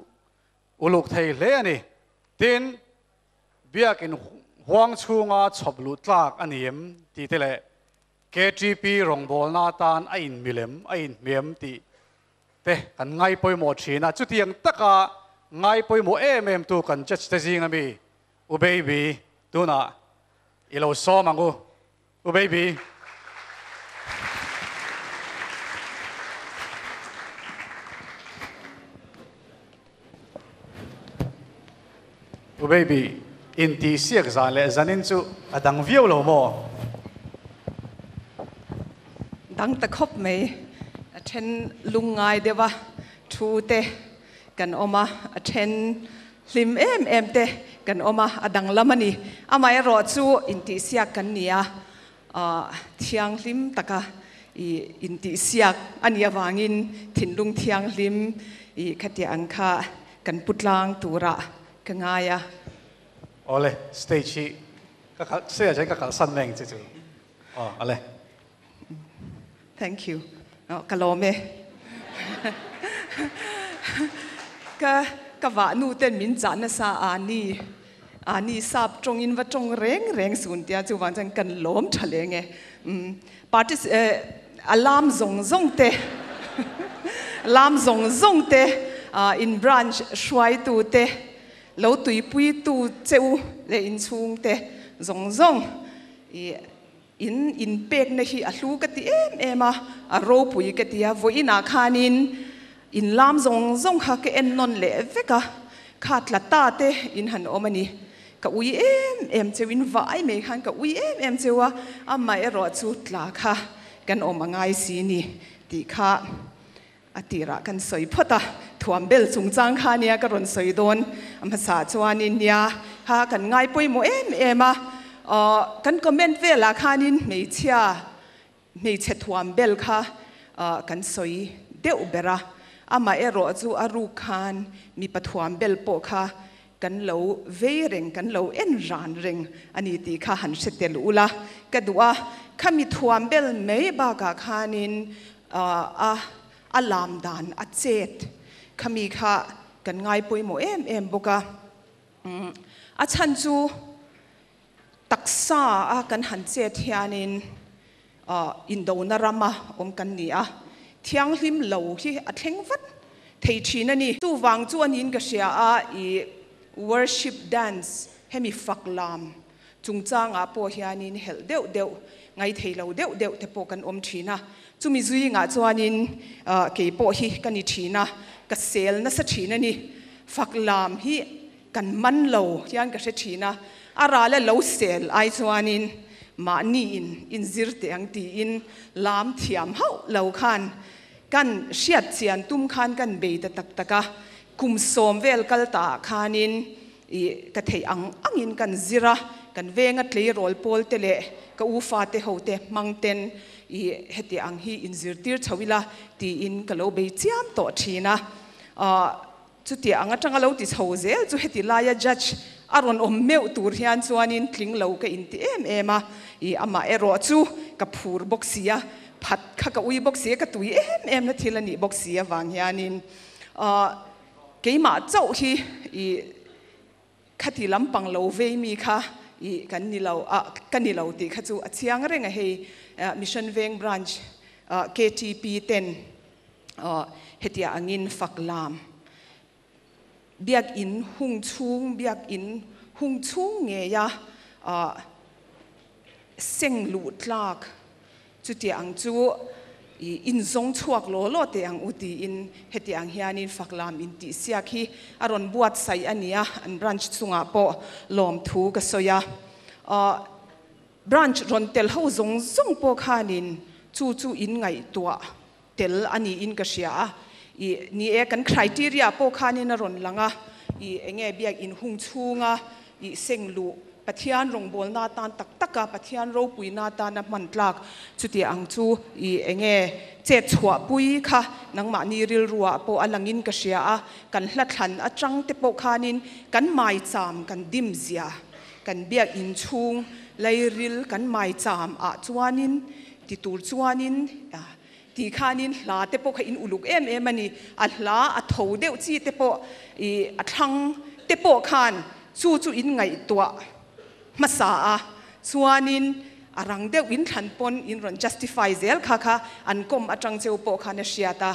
uluk thei le ani tin biak in huang chunga choblu tlak aniem ti tele KTP rongbol na tan a in milem a in mem ti te kan ngai poi mo thina chu tiang taka ngai poi mo em tu kan judge te jing ami u baby tu na ilo so mangu u baby u baby intihsiak zan le zanin chu adang viau lo mo dang ta khop mai a then lungai dewa thu te kan oma a then lim em te kan oma adang lamani amai ro chu intihsiak kan nia thiang lim taka I intihsiak ania wangin thinlung thiang lim I khati angkha kan putlang tura kangaya ole stage ka se ja ka san meng chu ole thank you kalome ka wa nu ten min chan na sa ani sap trong in wa trong reng sun tia chu wang chang kan lom thale nge parties alarm zong te alarm zong te in branch shwai tu te lo tui pui tu cheu le in chung te zong in pek na hi a hlu ka ti em a ro pui ka ti a voina khanin in lam zong kha ke en non le veka khat la ta te in han omani ka ui em cheu in vai me khan ka ui em chewa a mai ro chu tla kha kan omangai si ni ti kha atira kan soi phota thuam bel chung chang kha nia ka ron soi don amasa chuanin nia ha kan ngai poi mo em kan comment vela khanin mei che thuam bel kha kan soi deu bera ama ero chu aru khan mi pathuam bel po kha kan lo ve reng kan lo en ran reng ani ti kha han setel ula kadua khami thuam bel mei ba ka khanin alam dan a chet khami kha kan ngai poi mo em boka a chan chu taksa a kan han chet hianin indo na rama kan nia thiang hlim lo hi a thleng vat thei thina ni tu wang chuan in ka sia I worship dance hemi faklam chungchang a po hianin hel deu ngai thei lo deu te po kan om thina chumi zui nga chuanin ke po hi kan I thina ka sel na sa thina ni faklam hi kan man lo hian ka se thina ara le lo sel ai chuanin ma ni in zir te ang ti in lam thiam hau lo khan kan siat chian tum khan kan be ta tak taka kum som vel kal ta khanin ka thei angin kan zira kan venga tlei rol pol tele ka u fa te ho te mangten heti ang hi in zir tir chawila ti in ka lo be chiam to thina chuti anga tanga lo ti chho zel chu heti laya judge aron om meu tur hian chuanin tling lo ka in ti ema ama ero chu ka phur boxia phat kha ka ui boxia ka tui em na thilani boxia wang hianin keima chau hi khati lampang lo ve mi kha kan ni lo ti kha chu achiang renga hei mission Veng branch KTP 10 hetia angin faklam biak in hung chung nge ya seng lu tlak chuti ang chu in zong chuak lo te ang uti in heti ang hianin faklam intihsiak hi aron buat sai ania an branch chunga po lom thu ka soya branch ron tel ho zong po khanin chu in ngai tua tel ani in ka sia ni kan criteria po khanin ron langa enge biak in hung chunga senglu ปัทยานรงบอลนาตานตักตักปัทยานโรปุยนาตานมันตลักจุดที่อังจูอีเองเจ็ดชัวปุยค่ะนังมานีริลรัวโปอลังอินกษยากันหลัดหันอจังเตโปคานินกันไม้จามกันดิมเสียกันเบียกอินชุงไลริลกันไม้จามจวานินติตูจวานินตีขานินลาเตโปขอินอุลุกมันนี่อัลลาอัทโหเดวจีเตโปอัทังเตโปขานจูอินไงตัวมาสาส่วนนินอรังเดวินทันปนอินรัน justify เซลค่ะอันกมอจังเจ้าปอคานเชียตา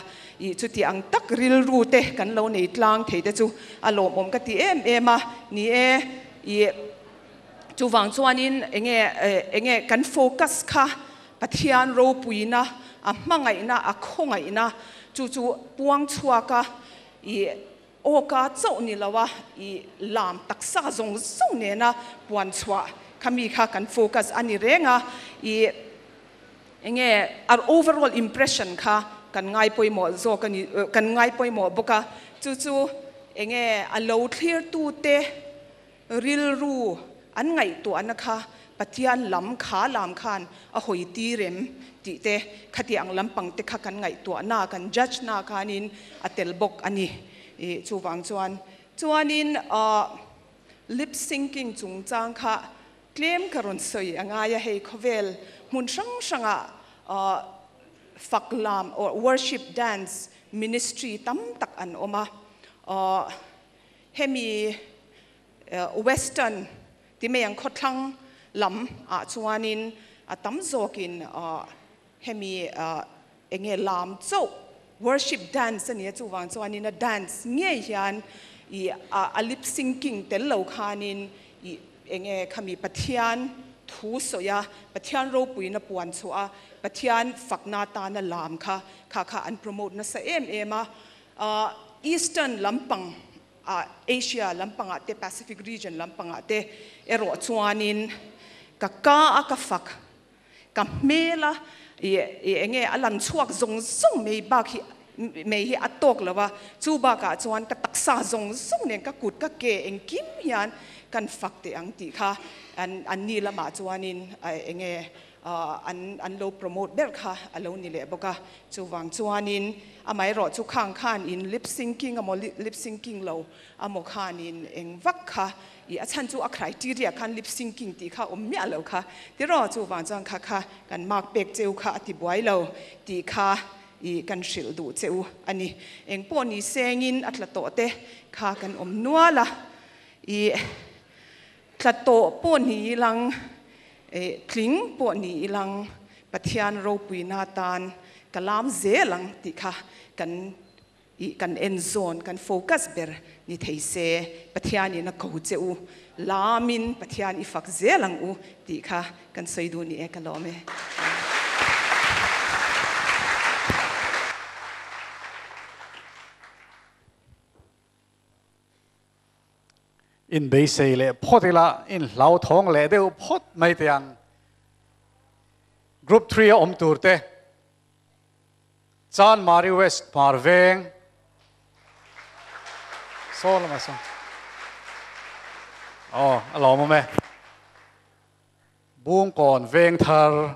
จุดที่อังตักริลรูเตกันเราในทางเทเดจูอารมณ์ผมกติมานี่จูวังส่วนนินเองกันโฟกัสค่ะปัทยานโรปุยนะมังไงนะคงไงนะจูปวงชัวค่ะโอกาสเจ้านี่ละวะลามตักษาจงเนี่ยนะปวนชัวขมีค่ะกันโฟกัสอันนี้เร่งoverall impression ค่ะกันง่ายไปหมดโซกันง่ายไปหมดบุกะจูallow clear ตูเตริลรูอันไงตัวนะคะปัจจัยล้ำขาล้ำขานหอยตีเร็มติเตขัดยังล้ำปังเตขักันไงตัวหน้ากัน judge หน้าขานินเตลบกอันนี้จูวังจวนนินlip syncing จุงจางค่ะเคลมกรุณสวยง่ายให้เขาเวลมุนช่างฟักลาม or worship dance ministry ตั้มตักอันออกมาให้มี western ที่ไม่ยังคดทั้งลำจวนนินตั้มโจกินให้มีลามโจworship dance เนี่ยจูวังจวนนินdance เงี้ยยันlip syncing เตลเหล่าขานินขมีปัทยานทูสอยปัทยานโรปุยนปวนชัวปัทยานฝักนาตานลามค่ะอันโปรโมทนะเสมาeastern ลำปังAsia ลำปังเต Pacific region ลำปังเตรอจวนนินกะฝักกับเมล่ะอลันชวกซงไม่บากไม่ให้อัตกแล้วว่าจูบากะจวนกะตักษาซงเนี่ยกะกุดกะเกกิมยันกันฝักเตอังติค่ะอันนี้ละมาจวนนินอันโลโปรโมทเบลค่ะอันโลนี่แหละบอกว่าจูวังจวนนินไม่รอจูข้างข้านอิน lip syncing lip syncing เราโมข้านินวักค่ะฉันจูใครที่เรียกคัน lip syncing ตีค่ะเมียเราค่ะที่รอจูวังจังค่ะกันมากเบกเจ้าค่ะที่บวยเราตีค่ะกันชิลดูเจ้าอันนี้ปนีเซงินอัตละโตเตค่ะกันนัวละตละโตปนีลังคลิงปนีลังปัทยานโรปุยนาตานกลามเซลังติค่ะกันเอ็นโซนกันโฟกัสเบอร์นี่เทเซปัทยานี่นักกู้เจ้าลามินปัทยานี่ฝักเซลังติค่ะกันใส่ดูนี่กันล้อมอินเบสเล่พอดีละอินเหล่าทองเล่เดียวพอดไม่เตียงกรุ๊ป3อมตูร์เตจานมาริเวสมาร์เวงโซ่ละมาส่งอ๋อหล่อมั้ยบูมก่อนเวงทาร์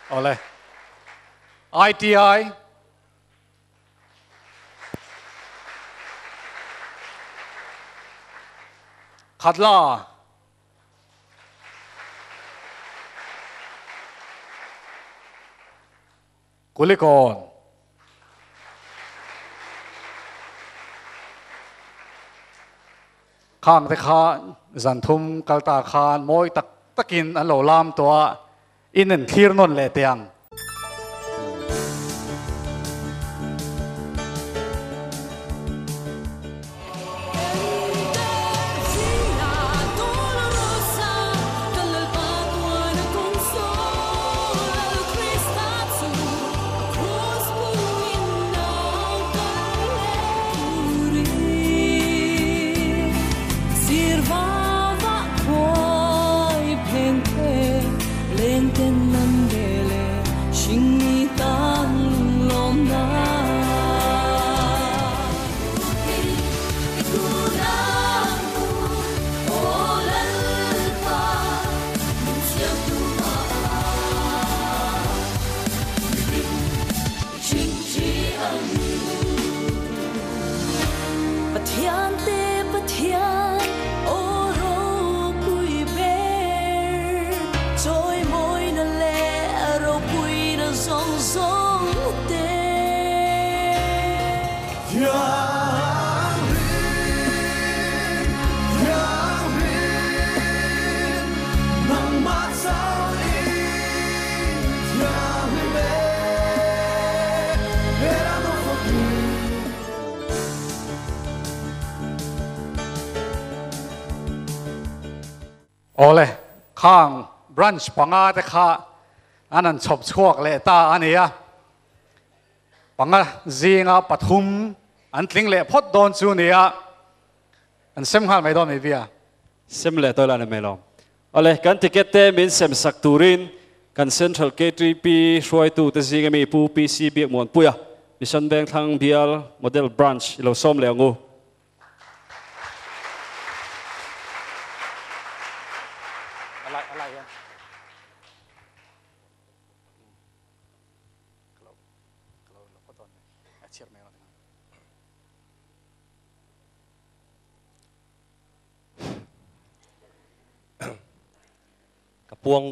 เอาเลย ITIขัดล่ากุลิกอนข้างแต่ข้าจันทุมกัลตาคานมอยตะกินอันเหล่าลามตัวอินนันทีร์นนเลเตียง Ole khang branch panga te kha anan chop chuak le ta ania panga zinga pathum an tling le phot don chu nia an sem hal mai don me bia sem le to la na melom ole kan ticket te min sem sak turin kan central KTP shoi tu te zinga mi pu PC bi mon puya mission bank thang bial model branch lo som le ngu Puang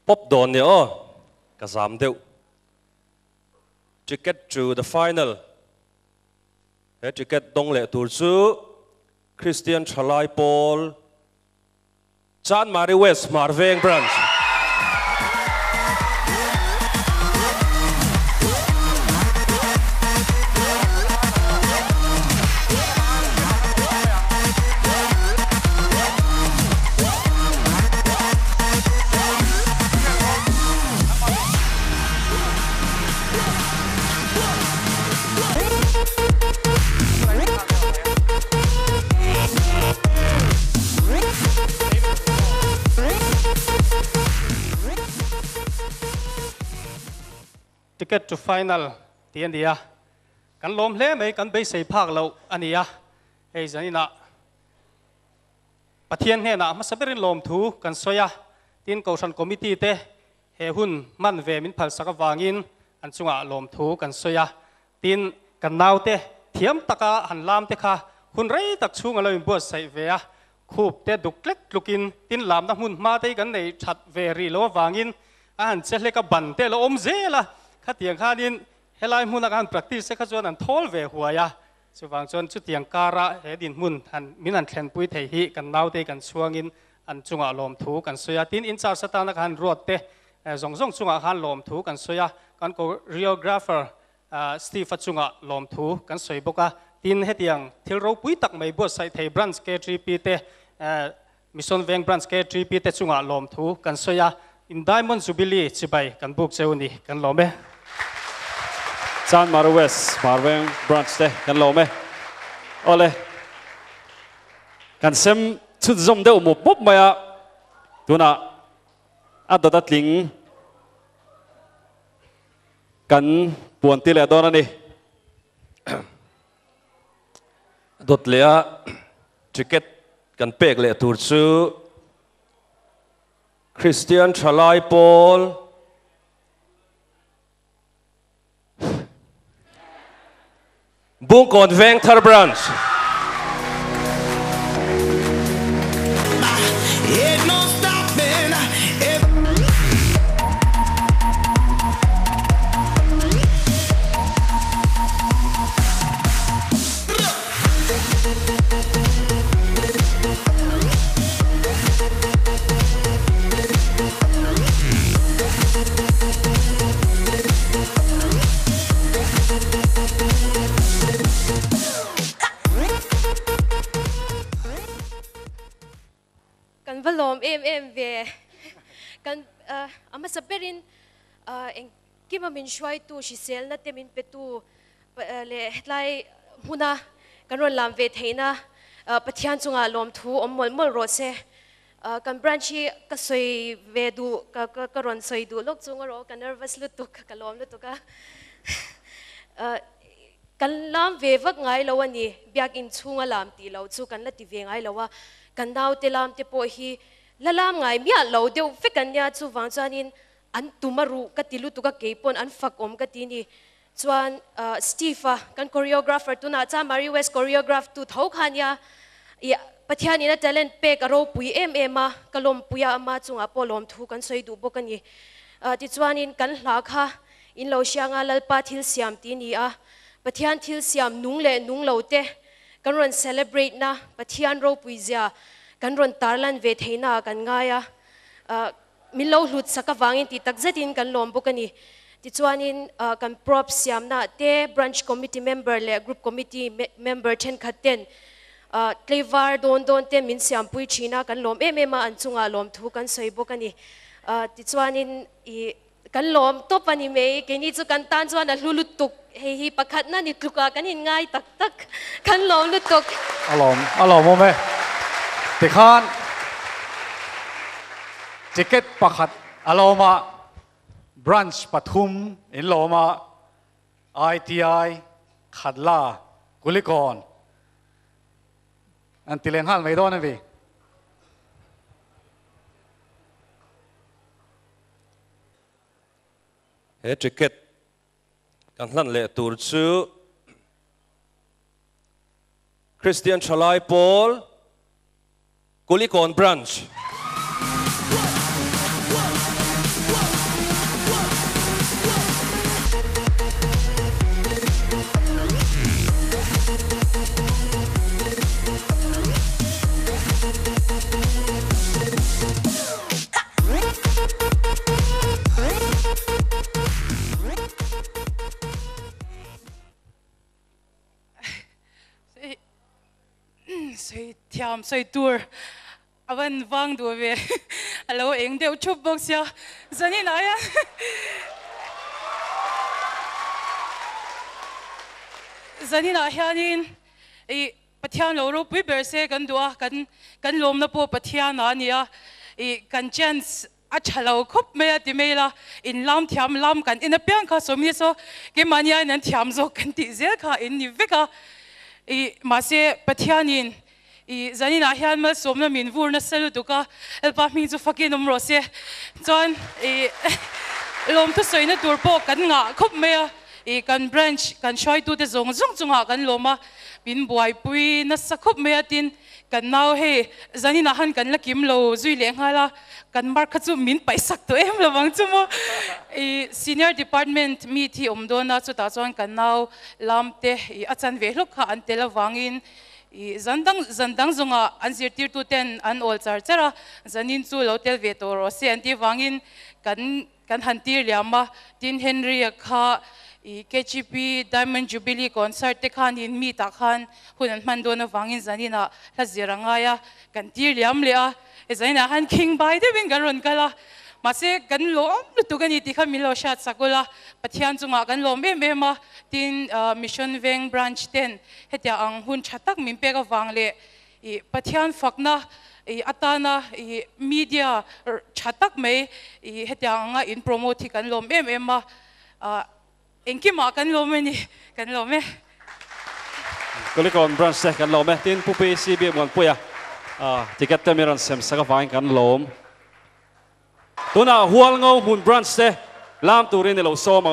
pop don ne o ka zam deu ticket to the final he ticket dong le tur chu Christian Chalai Paul Chan Mari West Mar Veng branch ticket to final tiền đi à kan lom hle mấy kan bay sei phak lo ani à hey zani na pathian he na masaberin lom thu kan soya tin kausan committee te he hun man ve min phal saka wangin an chunga lom thu kan soya tin kan nau te thiam taka han lam te kha hun rei tak chunga lo bu sai ve a khup te duklek lukin tin lam na hun ma te kan nei that ve ri lo wangin an chle ka ban te lo om zela khá tiếng khá điên helai mun akan practice khá chuan an thol ve huaya chu wang chuan chu tiang kara he din mun han min an thlen pui thei hi kan nau te kan chuangin an chunga lom thu kan soya tin in char satana kan ruat te zong zong chunga han lom thu kan soya kan choreographer Steve chunga lom thu kan soi boka tin he tiang thil ro pui tak mai bo sai thei branch K3P te mission Veng branch K3P te chunga lom thu kan soya in Diamond Jubilee chibai kan buk cheuni kan lome Chan Mari West Mar Veng branch te kan lome ole kan sem chu zom de mo pop maya tuna adata tling kan puan ti le don ani dot lea ticket kan pek le tur chu Christian Chalai Paul Bung Kon Veng Thar branch Ain't no stopping. Kan valom em về kan ama saberin en kima min shwai tu shisel na temin petu le lai huna kan ron lam ve theina pathian chunga lom thu omol mol ro se kan branchi ka soi ve du ka ron soi du lok chunga ro kan nervous lu tu ka lom lu tu ka kan lam ve vak ngai lo ani biak in chunga lam ti lo chu kan la ti ve ngai lo wa kan dau te lam te po hi lalam ngai mia lo deu fe kan ya chu wang chanin an tumaru ka tilu tu ka keipon an fak om ka ti ni chuan Steve kan choreographer tu na cha Mari West choreograph tu thau khan ya pathian ina talent pe ka ro pui ma kalom puya ma chunga polom thu kan soi du bokani ti chuanin kan hla kha in lo sianga lalpa thil siam ti ni a ปะเทียนทิลเสียมนุ่งเล่นุ่งเหลาเตกันรอนเซเลบรตนะปะเทียนเราปุยเสียกันรอนตาร์ลันเวทนากันง่ายมิลเราหลุดสักวังอินติตักเจดินกันลมบุกันนี่ที่ชวนินกันพรอพเสียมนะเต branch committee member และ group committee member เช่นขัดเต้นเคลวาร์โดนเตมินเสียมปุยชีนะกันลมมาอันจุงลมทุกันสวยบุกันนี่ที่ชวนินกันลมตัวปนิเมย์กันนี่จุกันตันชวนลุตุกเฮียประคัดนั่นนี่ตุกกันนี่ง่ายตักกันลมลุตุกอารมณ์โมเมติขานจิเก็ตประคัดอารมณ์ branch ปทุมอินโลมา ITI ขัดลากุลิกรอันติเลงฮัลไม่โดนนะพี่เฮจิเก็ตกันนั่นแหละตูร์ซูคริสเตียนชลายปอลกุลิกรบรันช์สวยเทียมสวยตัวอาวันวังดูเวเราเองเดี๋ยวชุบบอกเสียจะนี่ไหนอ่ะจะนี่ไหนฮะนี่ไอ้ปะเทียนเราเราไปเบอร์เซกันดูกันลมนะพวกปะเทียนนะเนี่ยไอ้กันเจนส์อาชเราคบไม่ได้ไม่ละอินลำเทียมลำกันอินเปียงข้าสมัยโซกิมันยานั้นเทียมโซกันติเสียข้าอินนี่เวก้าไอ้มาเสปะเทียนินจะนี่นะเฮียนมาสมน้ำมินวูร์นัสลุตุกะเอลปามิจูฟักกินนมรสเซจอนลมทุสวยนะตัวโปกันงะคบเมียกันบรันช์กันช่วยตัวเดจงหะกันลมบินบวยปุยนัสคบเมียตินกันนาวเฮจะนี่นะฮันกันละกิมโลจุยเลี้ยงฮาละกันมาร์คจูมินไปสักตัวละวังจูโมsenior department มีที่โดนนะสุดท้ายจอนกันนาวลำเตอาจารย์เวลุกค่ะอันเตละวังอินจันดังจงอันเสียทีตัวเต็นอันโอลซาร์เจระจันนินจูเราเตลเวโตโรเซียนที่วังอินกันหันตีเลียมตินเฮนรี่ค่ะKTP Diamond Jubilee Concert เตขันอินมีตาขันหุ่นมันโดนวังอินจันนินะละเจรังไงกันตีเลียมเลยจันนินะหันคิงบายเดวินกันรุนกันละมาเสกันลมตุกันนี่ที่เขามีโลชัดสักุละปะเทียนจุงกันลมมาทินมิชชั่นเวงบรันช์เต็นเฮติอังหุ่นชัดตักมินเปกวังเลยปะเทียนฝักนะอัตานะมีเดียชัดตักไม่เฮติอังอินโปรโมทกันลมมาเอ็งกี้มากันลมนี่กันลมกุลิกรบรันช์กันลมทินผู้ปีซีบีมันปุยที่เก็ตเตอร์มิรันเซมสักวังกันลมตัวน่ะหัวเงาหุ่นบรันช์เตลามตูรินเดลโซมา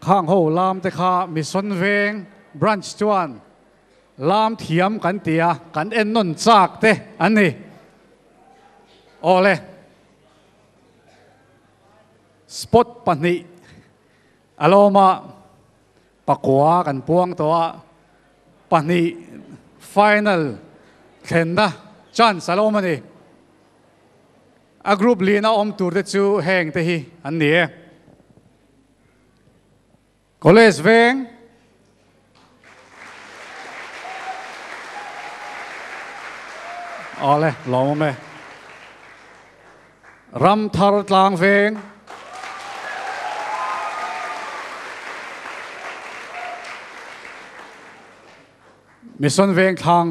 ข้างหูลามเตข้ามิสนเวงบรันช์จวนลามเทียมกันเตียกันเอ็นนนจากเตอันนี้โอเลยสปอตปันนี้อารมณ์ปะกัวกันพวงตัวปันนี้ไฟแนลเห็นนะจันสารมณ์นี่กรุ๊ปลีน่าอมตูร์เดจูแห่งเตฮีอันนี้คอลเลจเวงอ๋อเลยลองมั้ยรำทาร์ตลางเวงมิสนเวงทาง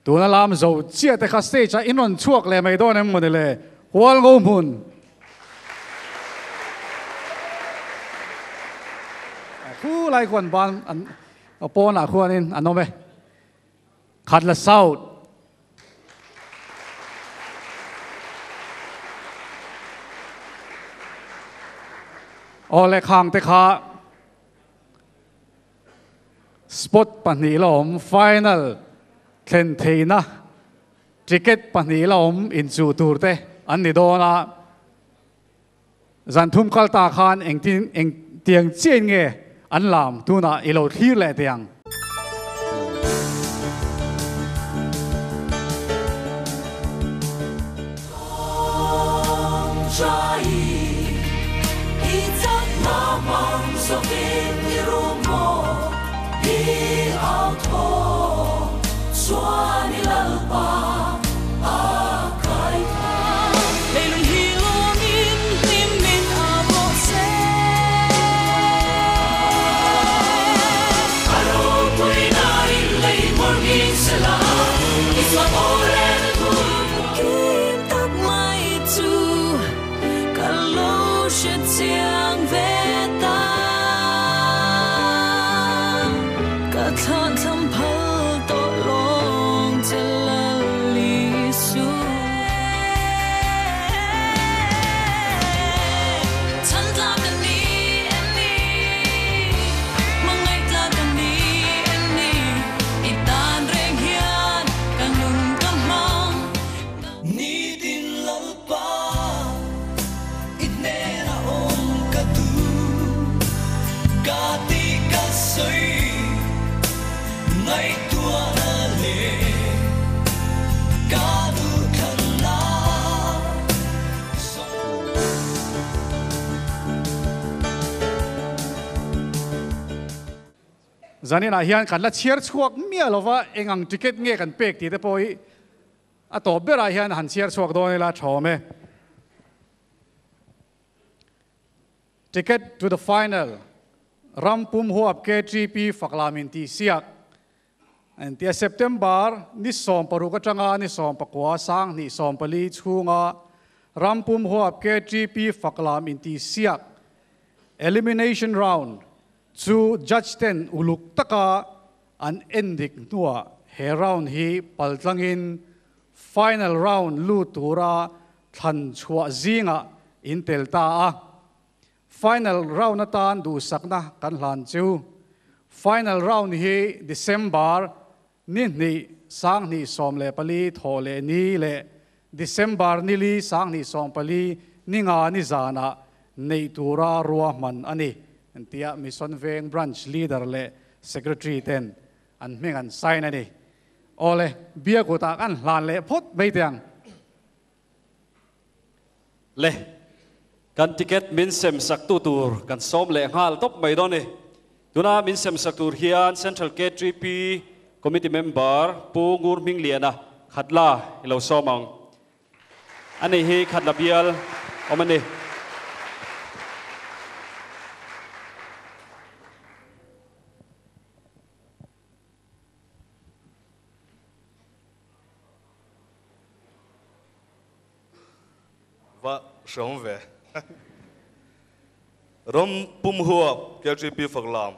ตัวนั้นลามโจเจียแต่คาสเตจะอินวันช่วงเลยไม่โดนนั่นหมดเลยหัวงูมุนคู่ไล่กวนบอลอันเอาโปนอ่ะคู่นี้อันนู้นไหมขัดละเศร้าอ๋อเลยข้างแต่ขาสปอตปันนี้เราไฟแนลเทนเทนะจิเก็ตปันนี้เราอินจูตูร์เตอันนี้โดนอ่ะจันทุ่มกัลตาคานเองเตียงเจียงเงอันลามตัวน่ะอีโลที่แหล่เตียงจันนี่นะเฮียนกันละเชียร์ชวกเมียเราว่าเองอังจิเก็ตเงี้ยกันเป๊กตีแต่พอยอะต่อเบรายเฮียนหันเชียร์ชวกโดนละชอมticket to the final rampum huap KTP Faklam Intihsiak and the September ni som paruka changa ni som pakwa sang ni som pali chunga rampum huap KTP Faklam Intihsiak elimination round chu judge 10 uluk taka an endik nuwa he round hi paltlangin final round lu tura than chua zinga intel ta a final round atan du sakna kan hlan chu final round hi December ni sang ni som le pali thole ni le December ni li sang ni som pali ninga ni zana nei tura ruwa man ani antia mission Veng branch leader le secretary ten an meng an sign ani ole bia ko ta kan hlan le phot bei tiang le kan ticket min sem sak tu tur kan som le ngal top mai don ni tuna min sem sak tur hian central KTP committee member pu ngur ming liana khatla ilo somang ani hi khatla bial omani và sống về rom pum huap KTP Faklam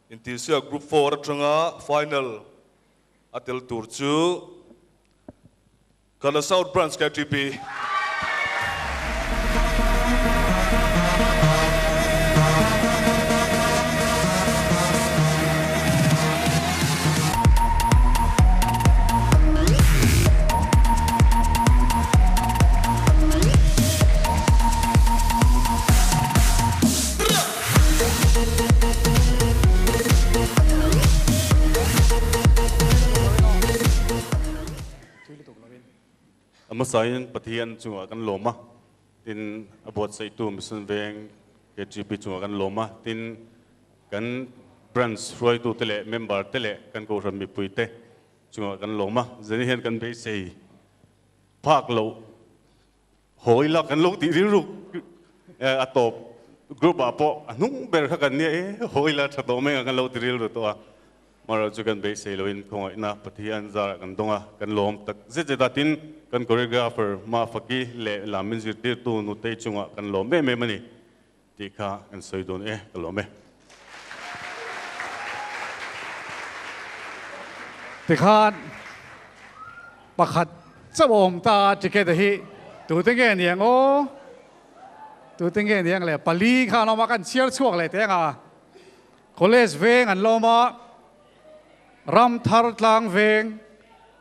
Intihsiak group 4 atanga final atel tur chu Kan South Branch KTP. Amasayin patian chunga kan loma tin abot sai tu mission veng KTP chunga kan loma tin kan branch roi tu tele member tele kan ko ram mi puite chunga kan loma zani hen kan be sei phak lo hoi la kan lo ti ri ru atop group apo anung ber kha kan ne hoi la tha to me kan lo ti ri ru to mara chu kan be sei lo in khoi na patian za kan donga kan lom tak je datin kan choreographer ma faki le lamin zirtir tu nu te chunga kan lom me mani ti kha kan soi don kan lom me ti khan pakhat chawom ta ticket hi tu tenge niang o tu tenge niang le pali kha no ma kan chiar chuak le tenga college veng an loma ram thar tlang veng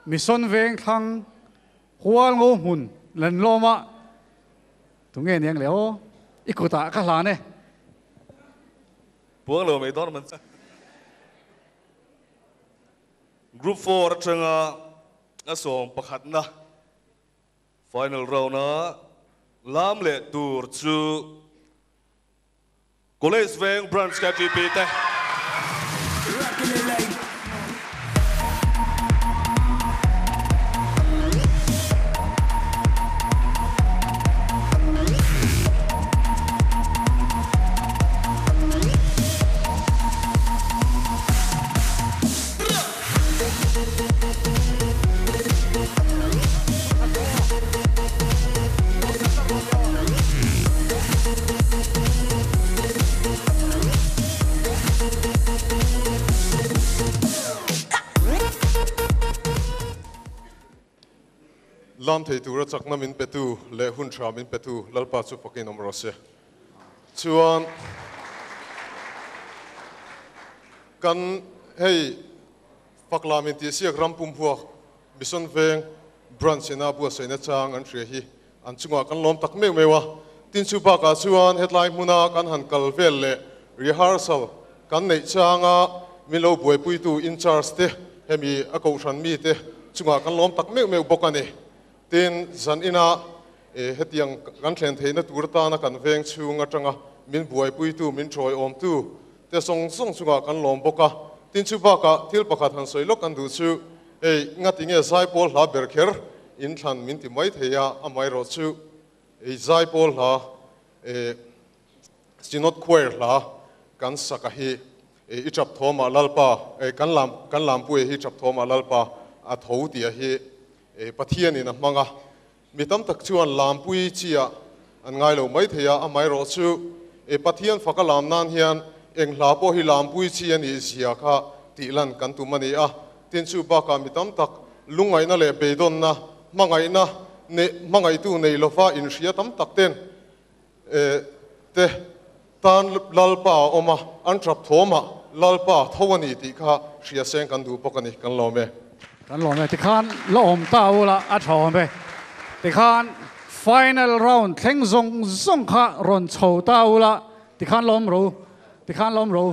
mission veng thang hual ngô hun lần loma tu nghe niang le o ikuta ka hla ne buang lo mai don man group 4 atanga asong pakhat na final round na lam le tur chu college veng branch KTP te lam thei tur chakna min petu le hun thra min petu lalpa chu pakin omro se chuan kan hei Faklam Intihsiak rampum huak mission veng branch ina bu saina chang an thre hi an chunga kan lom tak me mewa tin chu ba ka chuan headline muna kan han kal vel le rehearsal kan nei changa min lo buai pui tu in charge te hemi a ko ran mi te chunga kan lom tak me bokani tin zan ina hetiang kan thlen theina turta na kan veng chunga tanga min buai pui tu min troi om tu te song chunga kan lom boka tin chu ba ka thil pakhat han soilok kan du chu ngati nge zai pol la berkher in than min ti mai theya amai ro chu zai pol la sinot choir la kan saka hi i chap thoma lalpa kan lam pui hi chap thoma lalpa a tho tia hi pathian in a manga mitam tak chuan lam pui chia an ngai lo mai theya amai ro chu pathian Faklam nan hian eng hla po hi lam pui chi ani sia kha ti lan kan tu mani a tin chu ba ka mitam tak lungai na le beidon na mangai tu nei lofa in ria tam tak ten te tan lalpa oma an trap thoma lalpa thawani ti kha ria seng kan du pokani kan lo me kan lo me ti khan lo om ta ula a thawm be ti khan final round thleng zong kha ron chho ta ula ti khan lom ro ti khan lom ro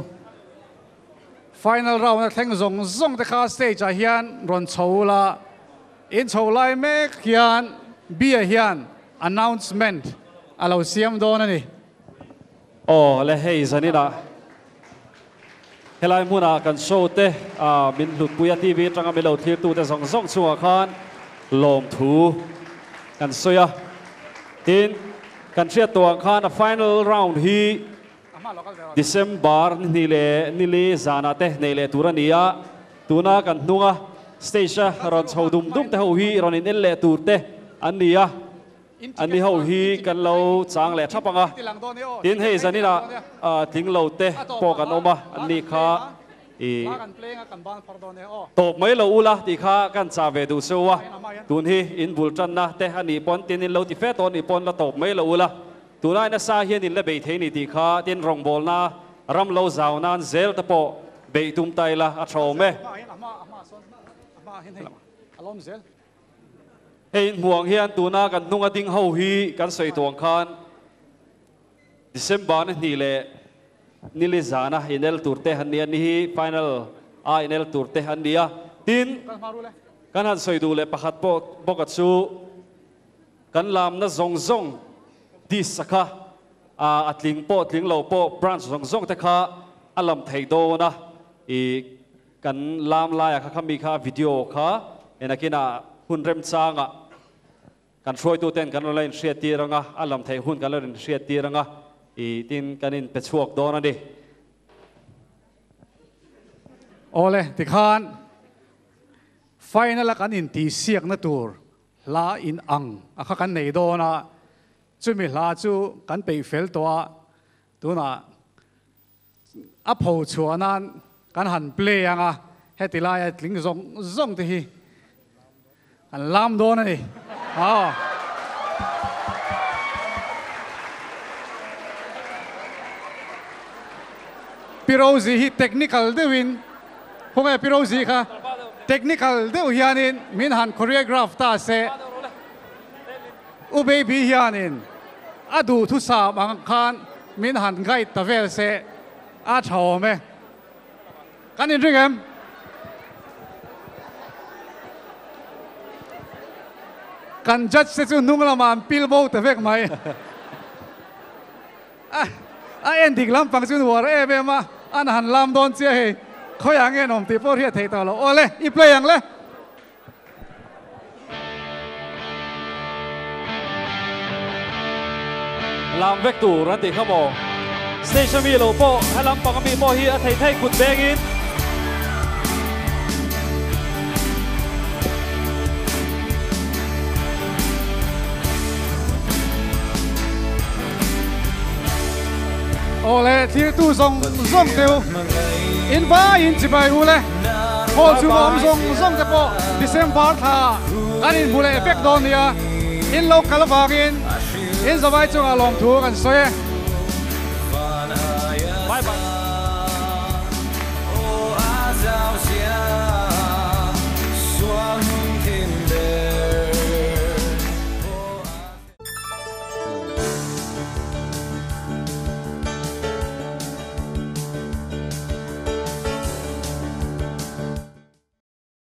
final round thleng zong te kha stage a hian ron chho la in chho lai mek hian bia hian announcement alo siam don ani le hei zanina helai muna kan show te min lut puya TV tanga melo thir tu te zong chunga khan lom thu kan soya tin kan thriat tuang khan a final round hi December nile zana te nele turania tuna kan hnunga stage ron chodum te ho hi ron in le tur te ania ani ho hi kan lo chang le thapanga tin hei zanina ting lo te po kan oma ani kha กันเพลงกันบ้านพอดอนเนี่ยอ๋อ ตบไม่เราอุละที่ข้ากันจ่าเวดูเซวะตุนฮีอินบุลจันนะแต่อันนี้ปอนตินินเราที่เฟตอนนี้ปอนเราตบไม่เราอุละตุนายนัสซาเฮียนินละเบยเทนี่ที่ข้าตินรองบอลนะรำเราเจ้านั้นเซลตะโปเบยตุมไตละอัชโอเมเฮ้ยห่วงเฮียนตุนากันนุ่งดิ้งเฮาฮีกันใส่ตัวคันดิเซมบานนี่เลยนี่เลยจานะอินเอลตูร์เตฮันเนียนี่finalอินเอลตูร์เตฮันเนียตินกันหันใส่ดูเลยประคัดปกัดซูกันลามนะซงดิสค่ะอัดลิงโปดลิงเหลาโปบรันซงแต่ค่ะอัลลัมไทยโดนะอีกันลามลายค่ะคำมีค่ะวิดีโอค่ะเอ็นกินะหุ่นเริ่มจางกันช่วยตัวเต้นกันเลยเชียตีรังอัลลัมไทยหุ่นกันเลยเชียตีรังอีตินกันอินเป็ดชวกโดนดิโอเลยติคานไฟนั่นละกันอินตีเสียกนะตัวลาอินอังอะข้ากันไหนโดนะจุมีลาจูกันไปเฟลตัวน่ะอัพหัวชัวนั้นกันหันเปลี่ยงเฮติลายลิงซงที่อันลามโดนนี่อ๋อพิโรซีฮีเทคนิคอลเดวินพวกพิโรซีค่ะเทคนิคอลเดวิญนินมินหันโคเรียกราฟตาเซอุเบบีญนินอดูทุสาบังคานมินหันไกตะเวลเซอาชาวเมกันอินริงเอ็มกันจัดเสจุนุ่งละมันพิลโบตะเวกไหมเอ็นดิกลำฟังจุนหัวเอเบมาอันหันลำโดนเสียให้เขาอย่างเงี้ยหนุ่มตีโฟเรียเทตอลโอเลยอีเพลยังเลยลำเวกตูรันติขโมสเตชันมีโลโปให้ลำปังมีโมฮีอาไทยไทยขุดเบกินโอเลยที่ตู้ส่งเดียวอินฟ้าอินจิบไปอูเลยพอชูบอมส่งเตปอดิเซมบาร์ท่ากันอินบุเลยเอฟเฟกต์โดนเนี่ยอินโลกาลฟากินอินสบายจุงอารมณ์ถูกกันสวย